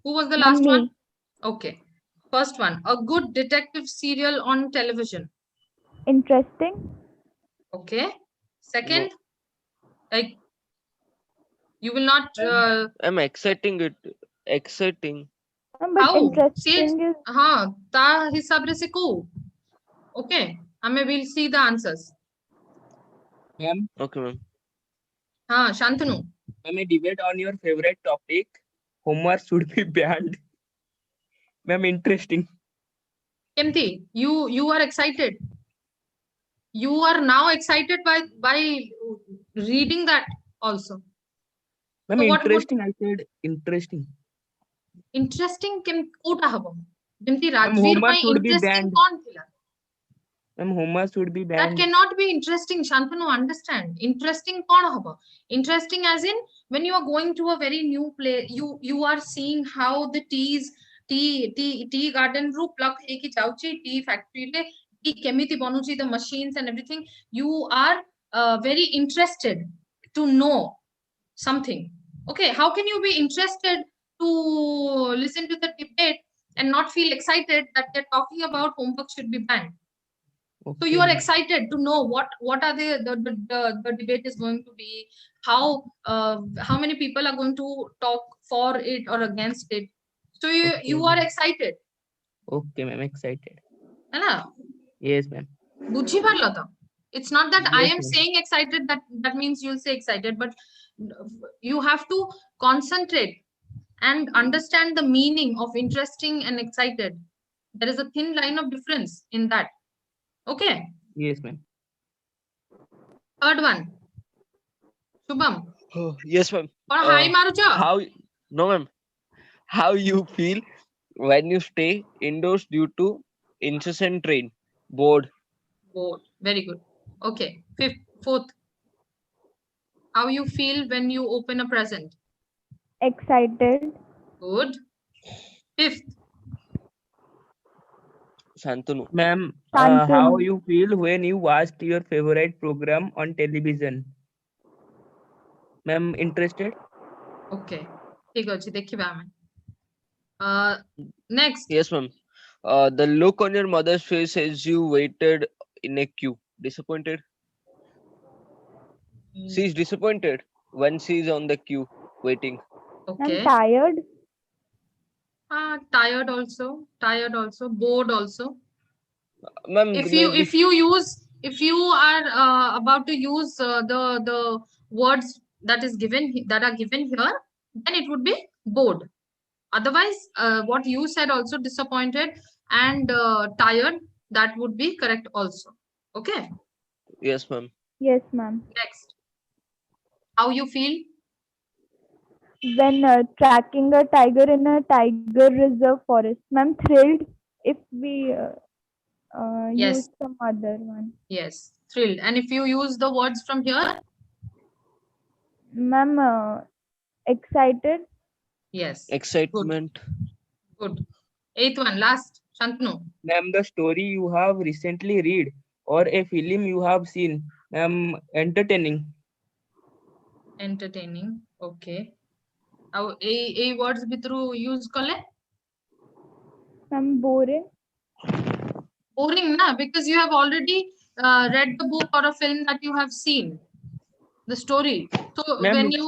Who was the Ma'am, last me. one? Okay. First one, a good detective serial on television. Interesting. Okay. Second, No, like you will not I'm exciting it. Exciting. But how see it? interesting is Ta hisabre se ko. Okay. Ame will see the answers. Ma'am, Okay, ma'am. Shantanu. ma'am, a debate on your favorite topic. Homework should be banned. Ma'am, interesting. Kemti, you are excited. You are now excited by reading that also. Ma'am, So what would interesting. I said interesting. interesting কোটা হবো যেমতি Ma'am, Rajbir homework ପାଇଁ should be interesting banned. কোন ଥିଲା? Ma'am, homework should be That banned. cannot be interesting. Shantanu, understand? Interesting কোন হবো? Interesting as in when you are going to a very new place, you are seeing how the tea garden ରୁ pluck ହେଇକି ଯାଉଛି tea factory ରେ tea କେମିତି ବନୁଛି, the machines and everything. You are very interested to know something. Okay, how can you be interested to listen to the debate and not feel excited that they're talking about homework should be banned? So you are ma'am. excited to know what are the debate is going to be, how many people are going to talk for it or against it. So you are ma'am. excited. Okay, ma'am, excited. है ना? Yes, ma'am. বুঝি পারলো তো? It's not that I Yes, am ma'am. saying excited, that means you'll say excited, but you have to concentrate and understand the meaning of interesting and excited. There is a thin line of difference in that. Okay. Yes, ma'am. Third one, Shubham. Oh, yes, ma'am. Or hi Marucha. How? No, ma'am. How you feel when you stay indoors due to incessant rain? Bored. Bored. Very good. Okay. Fourth. How you feel when you open a present? excited. Good. Fifth. Shantanu. Ma'am, Shantanu. how you feel when you watched your favorite program on television? Ma'am, interested? Okay. ঠিক আছে দেখিবা আমি। Next. Yes, ma'am. The look on your mother's face as you waited in a queue. Disappointed. She's disappointed when she's on the queue waiting. Okay. I'm tired. Tired also. Tired also. Bored also. Ma'am, maybe If you are about to use the words that are given here, then it would be bored. Otherwise, what you said also, disappointed and tired, that would be correct also. Okay. yes, ma'am. Yes, ma'am. Next. How you feel? When tracking a tiger in a tiger reserve forest. Ma'am, thrilled if we use Yes, some other one. yes, thrilled. And if you use the words from here, Ma'am, excited. yes, good, Excitement. good. Eighth one, last, Shantanu. Ma'am, the story you have recently read or a film you have seen. Entertaining. Entertaining. Okay. ଆଉ ଏଇ words ଭିତରୁ use କଲେ Ma'am, boring. boring na, because you have already read the book or a film that you have seen the story. So Ma'am, when you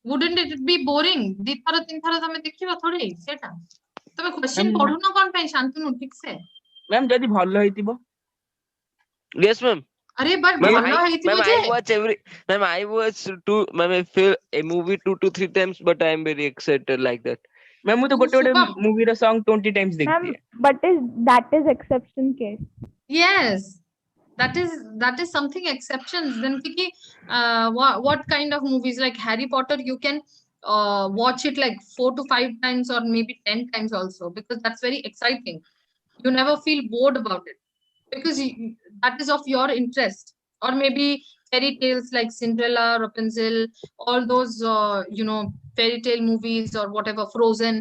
wouldn't it be boring? ଦିଥର ତିନିଥର ତମେ ଦେଖିବ ଥୋଡି ସେଟା ତମେ question ma'am, ପଢୁନ କଣ ପାଇଁ ଶାନ୍ତନୁ ଠିକ ସେ ma'am ଯଦି ଭଲ ହେଇଥିବ Yes, ma'am. ଆରେ but Ma'am, ଭଲ ହେଇଥିବ ma'am, ଯେ I watch ma'am, I feel a movie 2 to 3 times, but I am very excited like that. ma'am ମୁଁ ତ ଗୋଟେ ଗୋଟେ Shubham ମୁଭିର song 20 times Ma'am, ଦେଖିଦିଏ but that is exception case. yes, that is something exceptions then ki what kind of movies like Harry Potter you can watch it like 4 to 5 times or maybe 10 times also because that's very exciting. You never feel bored about it because that is of your interest. Or maybe fairy tales like Cinderella, Rapunzel, all those fairy tale movies or whatever, Frozen,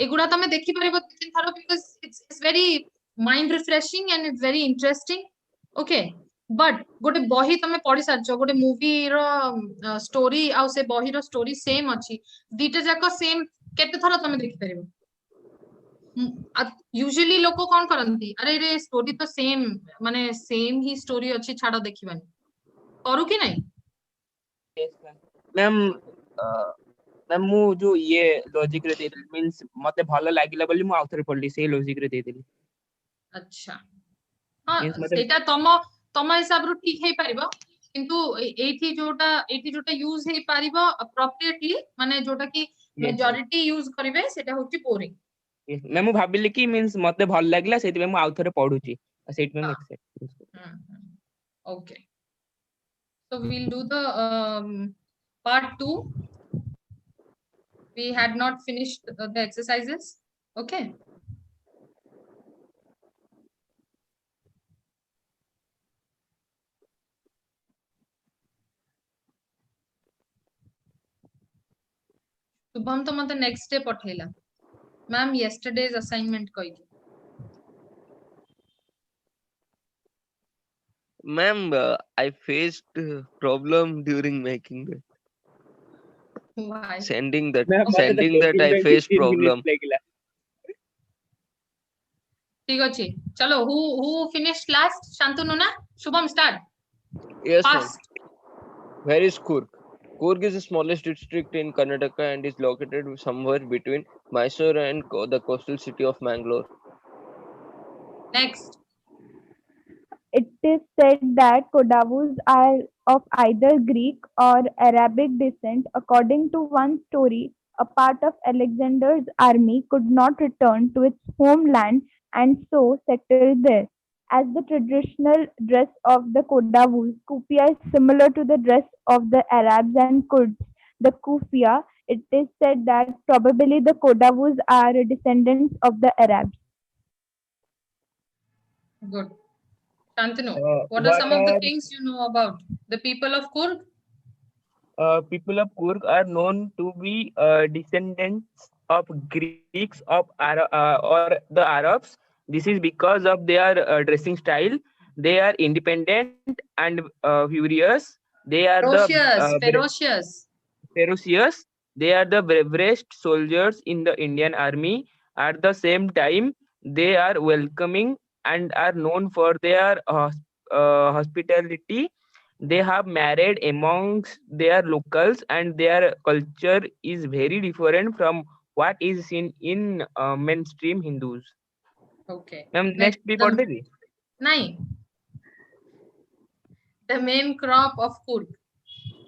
এগুলা তুমি দেখি পারিব তিন থর because it's very mind refreshing and it's very interesting. Okay, but ଗୋଟେ ବହି ତମେ ପଢି ସାରିଛ ଗୋଟେ ମୁଭିର ଷ୍ଟୋରି ଆଉ ସେ ବହିର ଷ୍ଟୋରି ସେମ୍ ଅଛି ଦିଟା ଯାକ ସେମ୍ କେତେ ଥର ତମେ ଦେଖିପାରିବ? ୟୁଜୁଆଲି ଲୋକ କଣ କରନ୍ତି ଆରେ ରେ ଷ୍ଟୋରି ତ ସେମ୍ ମାନେ ସେମ୍ ହିଁ ଷ୍ଟୋରି ଅଛି ଛାଡ ଦେଖିବାନି କରୁ କି ନାଇଁ? ମ୍ୟାମ୍ ମ୍ୟାମ୍ ମୁଁ ଯୋଉ ଇଏ ଲଜିକରେ ଦେଇଥିଲି ମିନ୍ସ ମତେ ଭଲ ଲାଗିଲା ବୋଲି ମୁଁ ଆଉଥରେ ପଢିଲି ସେଇ ଲଜିକରେ ଦେଇଥିଲି ଆଚ୍ଛା ହଁ ମିନ୍ସ ମତେ ସେଇଟା ତମ ହିସାବରୁ ଠିକ ହେଇପାରିବ କିନ୍ତୁ ଏଇଠି ଯୋଉଟା ୟୁଜ ହେଇପାରିବ appropriately ମାନେ ଯୋଉଟା କି majority ୟୁଜ କରିବେ ସେଟା ହଉଛି boring. ନା ମୁଁ ଭାବିଲି କି ମିନ୍ସ ମତେ ଭଲ ଲାଗିଲା ସେଇଥିପାଇଁ ମୁଁ ଆଉଥରେ ପଢୁଛି ସେଇଥିପାଇଁ ମୁଁ excited Okay, so we'll do the part 2. We had not finished the exercises. Okay. Shubham तो मते नेक्स्ट डे पठेला मैम यस्टरडेज असाइनमेंट कहिदि Ma'am, I faced problem during making that. Why? Sending that, ma'am ମତେ ତ sending that coding I ପାଇଁ faced 15 problem. minutes ଲାଗିଲା ठीक अछि चलो who finished last Shantanu na Shubham start Yes, ma'am. fast. Where is Coorg? Coorg is the smallest district in Karnataka and is located somewhere between Mysore and the coastal city of Mangalore. Next. It is said that Kodavus are of either Greek or Arabic descent. According to one story, a part of Alexander's army could not return to its homeland and so settled there. As the traditional dress of the Kodavus, kufia is similar to the dress of the Arabs and Kurds. The kufia, it is said that probably the Kodavus are descendants of the Arabs. Good. Shantanu, what are what some of the are things you know about the people of Kurg? people of Kurg are known to be descendants of Greeks or the Arabs. This is because of their dressing style. They are independent and furious. They are the Ferocious. ferocious. They are the bravest soldiers in the Indian army. At the same time, they are welcoming and are known for their hospitality. They have married amongst their locals, and their culture is very different from what is seen in mainstream Hindus. Okay. Ma'am Next, next भी पढ़ देगी nine. The main crop of Kurg.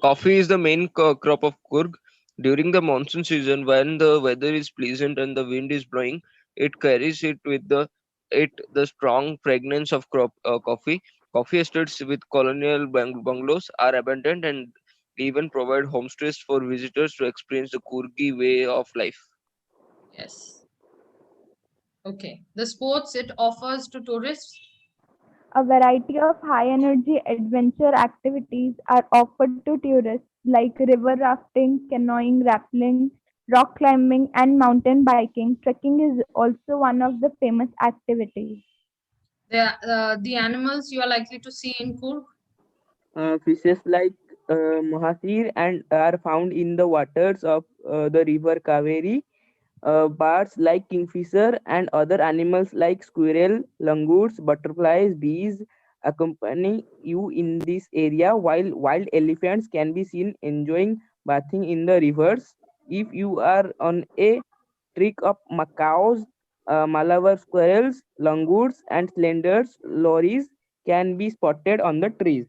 Coffee is the main crop of Coorg. During the monsoon season, when the weather is pleasant and the wind is blowing, it carries it with the strong fragrance of coffee. Coffee estates with colonial bungalows are abandoned and even provide homestays for visitors to experience the Kurgi way of life. Yes. Okay. The sports it offers to tourists. A variety of high energy adventure activities are offered to tourists like river rafting, canoeing, rappelling, rock climbing, and mountain biking. Trekking is also one of the famous activities. The animals you are likely to see in Coorg. Fishes like mahasir and are found in the waters of the river Kaveri. Birds like kingfisher and other animals like squirrel, langurs, butterflies, bees accompany you in this area, while wild elephants can be seen enjoying bathing in the rivers. If you are on a trek of macaws, Malabar squirrels, langurs, and slender lories can be spotted on the trees.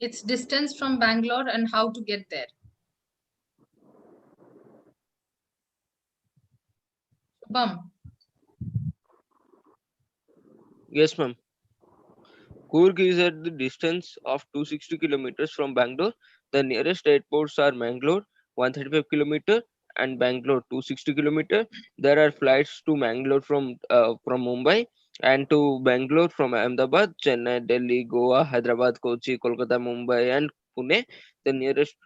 Its distance from Bangalore and how to get there. Shubham. Yes, ma'am. Coorg is at the distance of 260 kilometers from Bangalore. The nearest airports are Mangalore, 135 kilometer, and Bangalore, 260 kilometer. There are flights to Mangalore from Mumbai and to Bangalore from Ahmedabad, Chennai, Delhi, Goa, Hyderabad, Kochi, Kolkata, Mumbai, and Pune. The nearest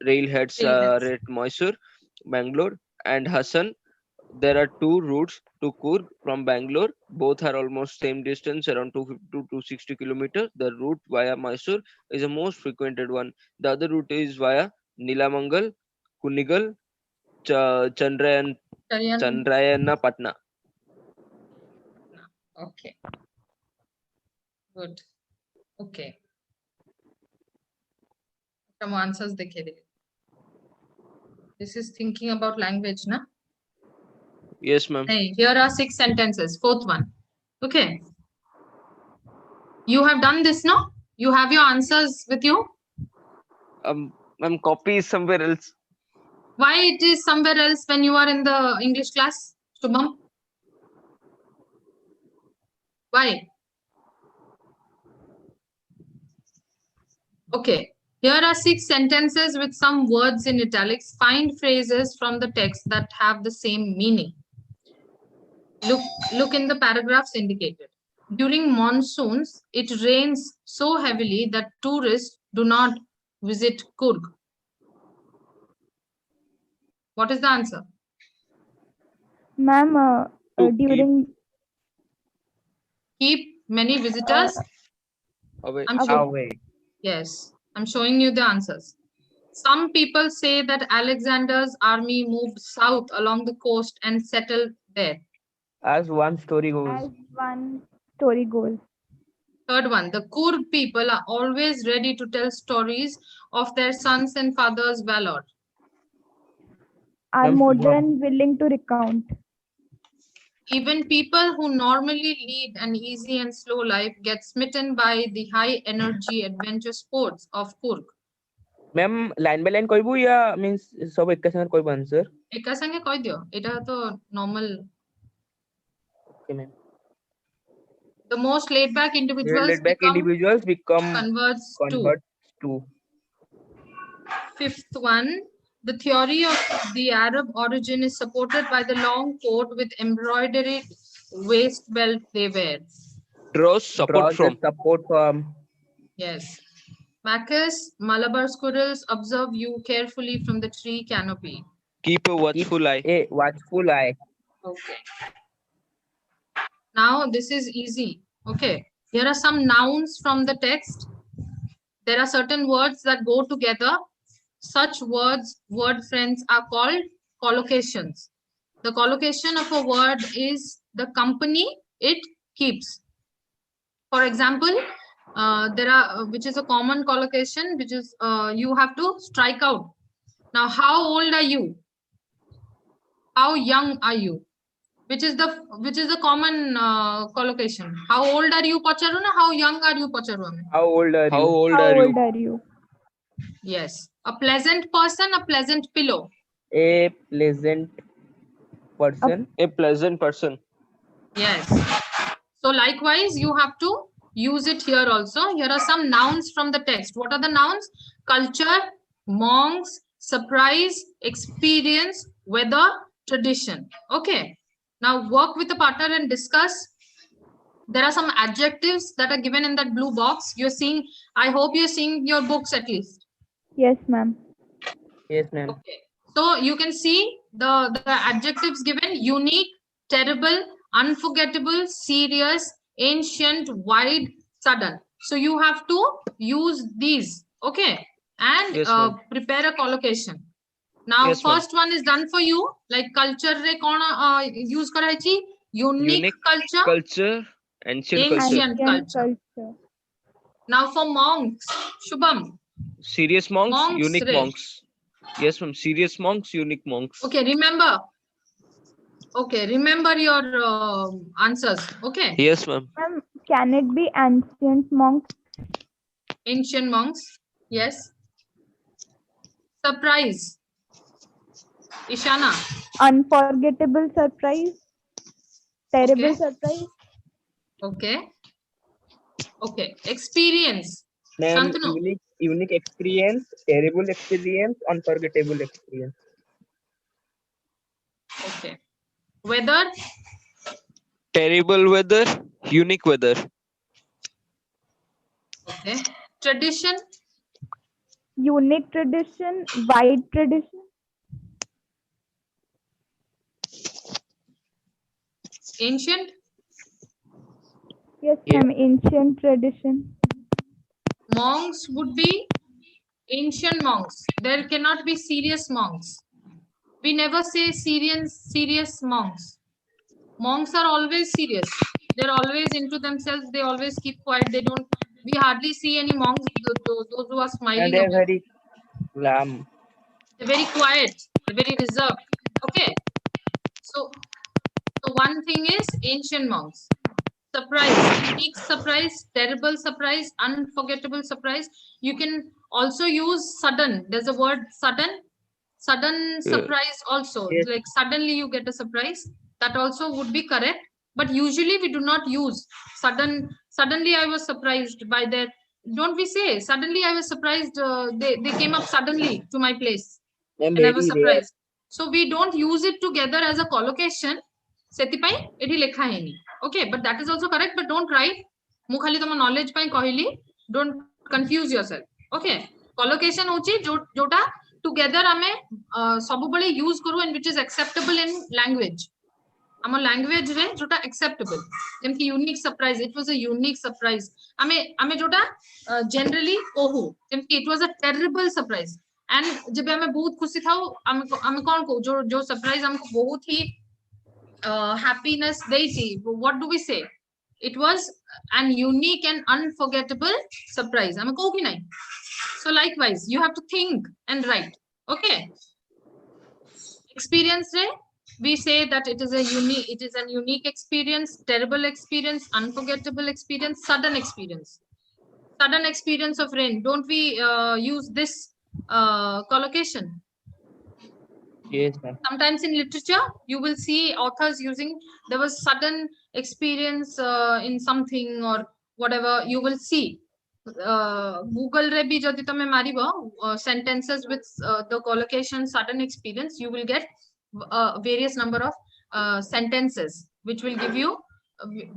railheads are Railheads. at Mysore, Bangalore, and Hassan. There are two routes to Coorg from Bangalore. Both are almost same distance, around 250 to 260 kilometers. The route via Mysore is the most frequented one. The other route is via Nilamangal, Kunigal, Chandrayan, Chariyan. Chandrayana Patna. Okay. Good. Okay. Some answers dekhe de. This is thinking about language, na? Yes, ma'am. Hey, here are 6 sentences. Fourth one. Okay. You have done this, no? You have your answers with you? Ma'am, copy is somewhere else. Why it is somewhere else when you are in the English class, Shubham? Why? Okay. Here are 6 sentences with some words in italics. Find phrases from the text that have the same meaning. Look in the paragraphs indicated. During monsoons, it rains so heavily that tourists do not visit Coorg. What is the answer? Ma'am, To during Keep many visitors away. I'm sure. Away. Yes, I'm showing you the answers. Some people say that Alexander's army moved south along the coast and settled there. As one story as goes. one story goes, Third one, the Kurg people are always ready to tell stories of their sons and fathers' valor. are Ma'am, modern willing to recount. Even people who normally lead an easy and slow life get smitten by the high energy adventure sports of Kurg. Ma'am line by line কইবো yeah means সব একা সঙ্গে কইবো answer একা সঙ্গে কই দিও এটা তো normal okay ma'am the most laid back individuals laid back individuals become converts to to fifth one. The theory of the Arab origin is supported by the long coat with embroidered waist belt they wear. Draws support draws from. the support from Yes. Macus, Malabar squirrels observe you carefully from the tree canopy. Keep a keep watchful eye. a watchful eye. Okay. Now this is easy. Okay. Here are some nouns from the text. There are certain words that go together. Such words, word friends, are called collocations. The collocation of a word is the company it keeps. For example, there are which is a common collocation, which is you have to strike out. Now, how old are you? How young are you? Which is the common collocation. How old are you, Pacharu? Na how young are you, Pacharu? How old are How you? old How are you? old are you? Yes. A pleasant person, a pleasant pillow. A pleasant person. A pleasant person. Yes. So likewise, you have to use it here also. Here are some nouns from the text. What are the nouns? Culture, monks, surprise, experience, weather, tradition. Okay. Now work with the partner and discuss. There are some adjectives that are given in that blue box. You're seeing, I hope you're seeing your books at least. Yes, ma'am. Yes, ma'am. Okay. So you can see the adjectives given: unique, terrible, unforgettable, serious, ancient, wide, sudden. So you have to use these. Okay. And Yes, ma'am. prepare a collocation. Now, Yes, ma'am. first one is done for you. Like culture re kona use kara hai? Unique Unique culture, culture, ancient culture, ancient culture. Now for monks, Shubham, serious monks, monks unique re. monks. Yes, ma'am. Serious monks, unique monks. Okay, remember. Okay, remember your answers. Okay, Yes, ma'am. Ma'am, can it be ancient monks? ancient monks. Yes. Surprise, Ishana. Unforgettable surprise? Terrible Okay. surprise? Okay. Okay. Experience, Ma'am, Shantanu. unique experience, terrible experience, unforgettable experience. Okay. Weather, Terrible weather, unique weather. okay. Tradition, Unique tradition? Wide tradition? ancient, Yes, Yes. ma'am. Ancient tradition. monks would be ancient monks. There cannot be serious monks. We never say serious monks. Monks are always serious. They're always into themselves. They always keep quiet. They don't. We hardly see any monks. Those who are And smiling they're away. very lamb. They're very quiet. They're very reserved. Okay. So one thing is ancient monks. Surprise, unique surprise, terrible surprise, unforgettable surprise. You can also use sudden. There's a word sudden. Sudden Yeah. surprise also. Yes. Like suddenly you get a surprise. That also would be correct. But usually we do not use suddenly I was surprised by that. Don't we say suddenly I was surprised? They came up suddenly to my place Ma'am, and I was very rare. surprised. So we don't use it together as a collocation. Sethipai eti lekha heni. Okay, but that is also correct. But don't write. Mu khali tama knowledge pai kahili. Don't confuse yourself. Okay, collocation hochi jota together ame sabubale use kuru and which is acceptable in language. Our language re jota acceptable. Jemki unique surprise. It was a unique surprise. Ame jota generally kohu. Jemki it was a terrible surprise. And जब हमें बहुत खुशी था हमें कौन को जो surprise हमको बहुत ही happiness देती what do we say it was an unique and unforgettable surprise हमें को कि नहीं so likewise you have to think and write okay experience re we say that it is an unique experience, terrible experience, unforgettable experience, sudden experience of rain. Don't we use this collocation? Yes, ma'am. Sometimes in literature you will see authors using there was sudden experience in something or whatever you will see google re bhi jodi tame maribo sentences with the collocation sudden experience you will get various number of sentences which will give you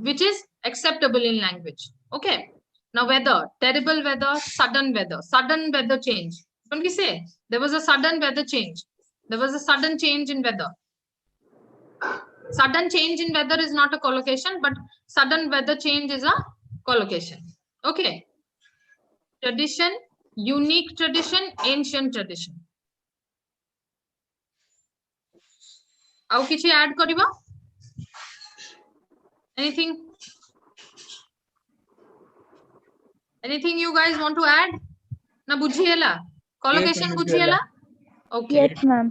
which is acceptable in language. Okay, now weather, terrible weather, sudden weather change. Don't we say there was a sudden weather change? There was a sudden change in weather. Sudden change in weather is not a collocation, but sudden weather change is a collocation. Okay. Tradition, unique tradition, ancient tradition. ଆଉ କିଛି add କରିବା? Anything? Anything you guys want to add? Na ବୁଝି ହେଲା? Collocation Yes, ବୁଝି ହେଲା? Okay. Yes, ma'am.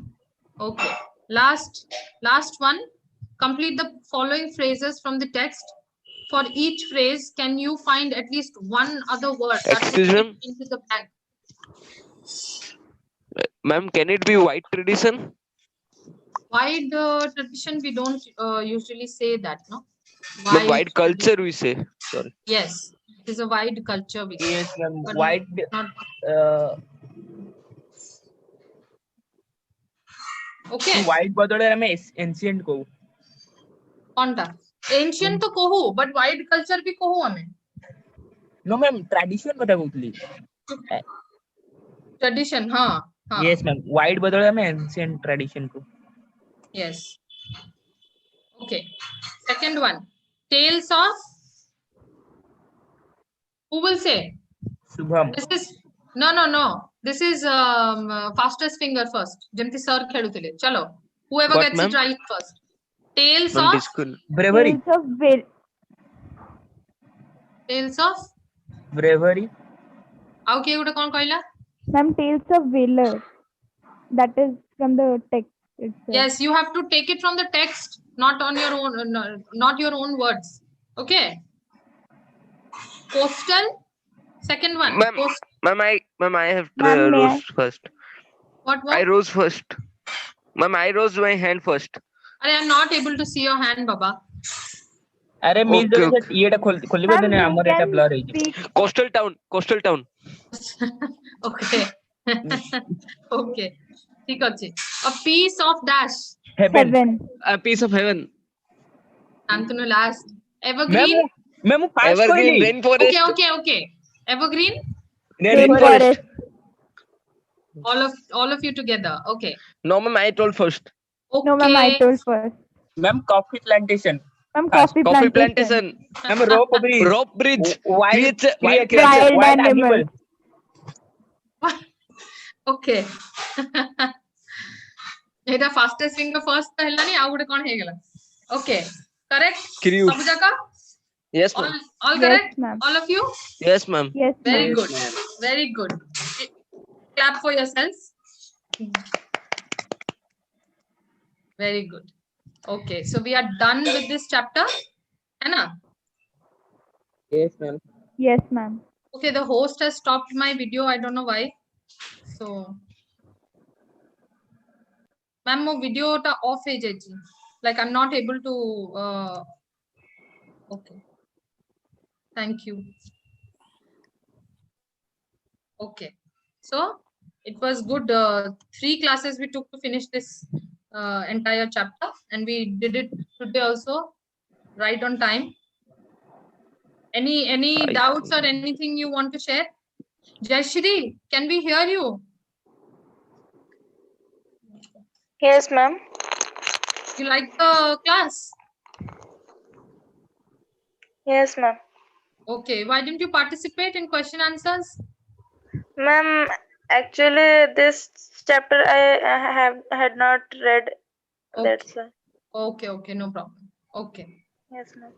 Okay. Last one. Complete the following phrases from the text. For each phrase, can you find at least one other word that Excuse would me, fit into the blank? ma'am. Can it be white tradition? Wide tradition, we don't usually say that, no? Ma'am, wide culture we say. Sorry. Yes, it is a wide culture we say. Yes, ma'am. But Wide. not okay. Wide बदले हमें ancient को. कोनटा ancient तो कहू but wide culture भी कहू हमें. No, ma'am. Tradition बता बोलती. ट्रेडिशन हाँ. Yes, ma'am. Wide बदले हमें ancient tradition को. Yes. Okay. Second one. Tales of. Who will say? Shubham. This is no. This is fastest finger first. Jemti sir खेलुଥିଲେ. चलो. Whoever What, gets ma'am? it right first. Tales Ma'am, of. discool. Bravery. Tales of. Bravery. आउ किए गुटे कौन कहला? Ma'am, Tales of Valor. That is from the text itself. Yes, you have to take it from the text, not on your own, not your own words. Okay. Coastal. Second one. Ma'am, ma'am, I have Ma'am, may I? rose first. What? I rose first. Ma'am, I rose my hand first. I am not able to see your hand, Baba. अरे miss Okay, जो से ये टा खोल भी देने Ma'am, हमर you Etah can blur है जी. speak. Coastal town. Okay. Okay. ठीक ଅଛି. A piece of dash. Heaven. 7. A piece of heaven. Shantanu last. Evergreen. मैं fast Evergreen, कोई rainforest. Okay. Evergreen. Rainforest. All of you together. Okay. No, ma'am, I told first. Okay. No, ma'am, I told first. Ma'am, coffee plantation. Ma'am, Fast. coffee Coffee plantation. plantation. Ma'am, rope bridge. Rope bridge. Wild Wild creature. Wild Wild animal. animal. Okay. Etah fastest finger first तो हेलानी आ गुटे कोन हे गेला. Okay. Correct. Crew. सब जगह. Yes, ma'am. All Yes, correct. ma'am. All of you. Yes, ma'am. Yes, Very ma'am. good. Very good. Clap for yourselves. Very good. Okay, so we are done with this chapter. Anna? Yes, ma'am. Yes, ma'am. Okay, the host has stopped my video. I don't know why. So, ma'am, mo video ta off hai jaiji. Like I'm not able to. Okay. Thank you. Okay. So it was good. 3 classes we took to finish this entire chapter, and we did it today also, right on time. Any doubts or anything you want to share? Jayashri, can we hear you? Yes, ma'am. You like the class? Yes, ma'am. Okay. Why didn't you participate in question answers? Ma'am, actually, this chapter I had not read. That's why. Okay. No problem. Okay. Yes, ma'am.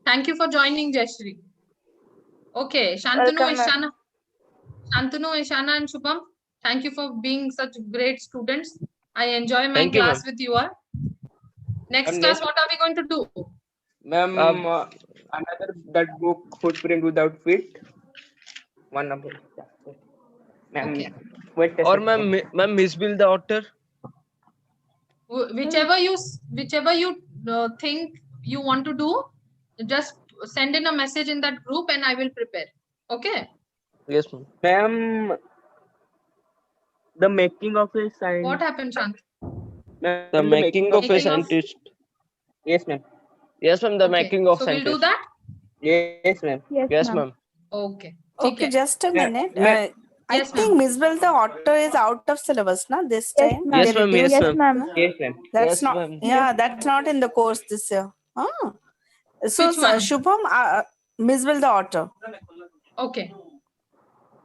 Thank you for joining, Jayashri. Okay. Shantanu, Welcome, ma'am. Ishana, and Shubham, thank you for being such great students. I enjoy my Thank you, class ma'am. with you all. Next And class, next- what are we going to do? Ma'am, another that book footprint without feet. One number. Ma'am, Okay. wait a Or second. ma'am, misbuild the otter. Whichever you think you want to do, just send in a message in that group and I will prepare. Okay. Yes, ma'am. Ma'am, the making of a science. What happened, Shant? Ma'am, The making of a Making of- scientist. Yes, ma'am. Yes, ma'am. The Okay. making of So we'll do scientist. that. Yes, ma'am. Yes, ma'am. Okay. ठीक Okay, है. just a minute. I Yes, think ma'am. Miss Bell, the otter is out of syllabus, na, this Yes, time. ma'am. Yes, ma'am. They Yes, reduced- Yes, ma'am. ma'am. Yes, ma'am. That's Yes, not. ma'am. Yeah, that's not in the course this year. Ah. So, Which one? Shubham, Miss Bell, the otter. Okay.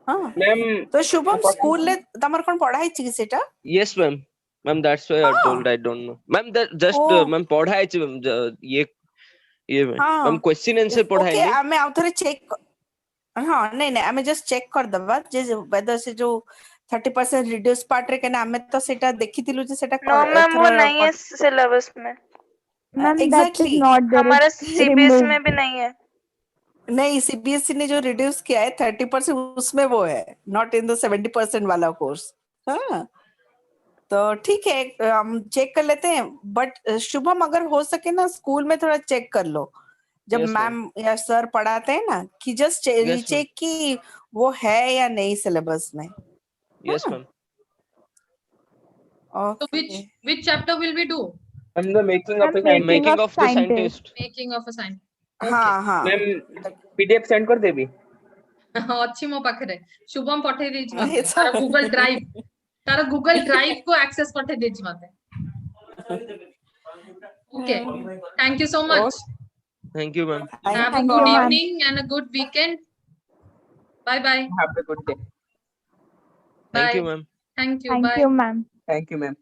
Ah. Ma'am, So, Shubham, school le tamar kon padha hai chi seta? Yes, ma'am. Ma'am, that's why I Ah. told I don't know. Ma'am, that just Oh. ma'am पढ़ा है ma'am ये ma'am. हाँ. Ma'am question answer पढ़ा Okay, है ଆମେ ଆଉ ଥରେ check हाँ नहीं ଆମେ just check କରିଦବା ଯେ whether ସେ ଯୋଉ 30% reduce part रे केना ଆମେ ତ ସେଟା ଦେଖିଥିଲୁ ଯେ ସେଟା No, ma'am, वो नहीं है syllabus में. Ma'am, that is Exactly. not there. हमारा It's CBSE removed. में भी नहीं है. नहीं सीबीएसई ने जो रिड्यूस किया है 30% उसमें वो है नॉट इन द 70% वाला कोर्स हाँ तो ठीक है, हम चेक कर लेते हैं, बट शुभम अगर हो सके ना स्कूल में थोड़ा चेक कर लो जब Yes, ma'am. मैम या सर पढ़ाते हैं ना, कि जस्ट Yes, ma'am. रीचेक कि वो है या नहीं सिलेबस में. Yes, हाँ, ma'am. So okay. which chapter will we do? I'm the making of I'm a scientist. Making of the scientist. scientist. Making of a scientist. Okay. हाँ हाँ. Ma'am PDF send कर देबी. ଅଛି ମୋ ପାଖରେ ଶୁଭମ ପଠେଇ ଦେଇଛି ମତେ It's ତାର all- ଗୁଗଲ ଡ୍ରାଇଭ ତାର ଗୁଗଲ ଡ୍ରାଇଭ କୁ ଆକ୍ସେସ ପଠେଇ ଦେଇଛି ମତେ. Okay, thank you so much. Thank you, ma'am. Have a Thank good you, ma'am. evening and a good weekend. Bye bye. Have a good day. Thank you, Bye. ma'am. Thank you. Thank Bye. you, ma'am. Thank you, ma'am.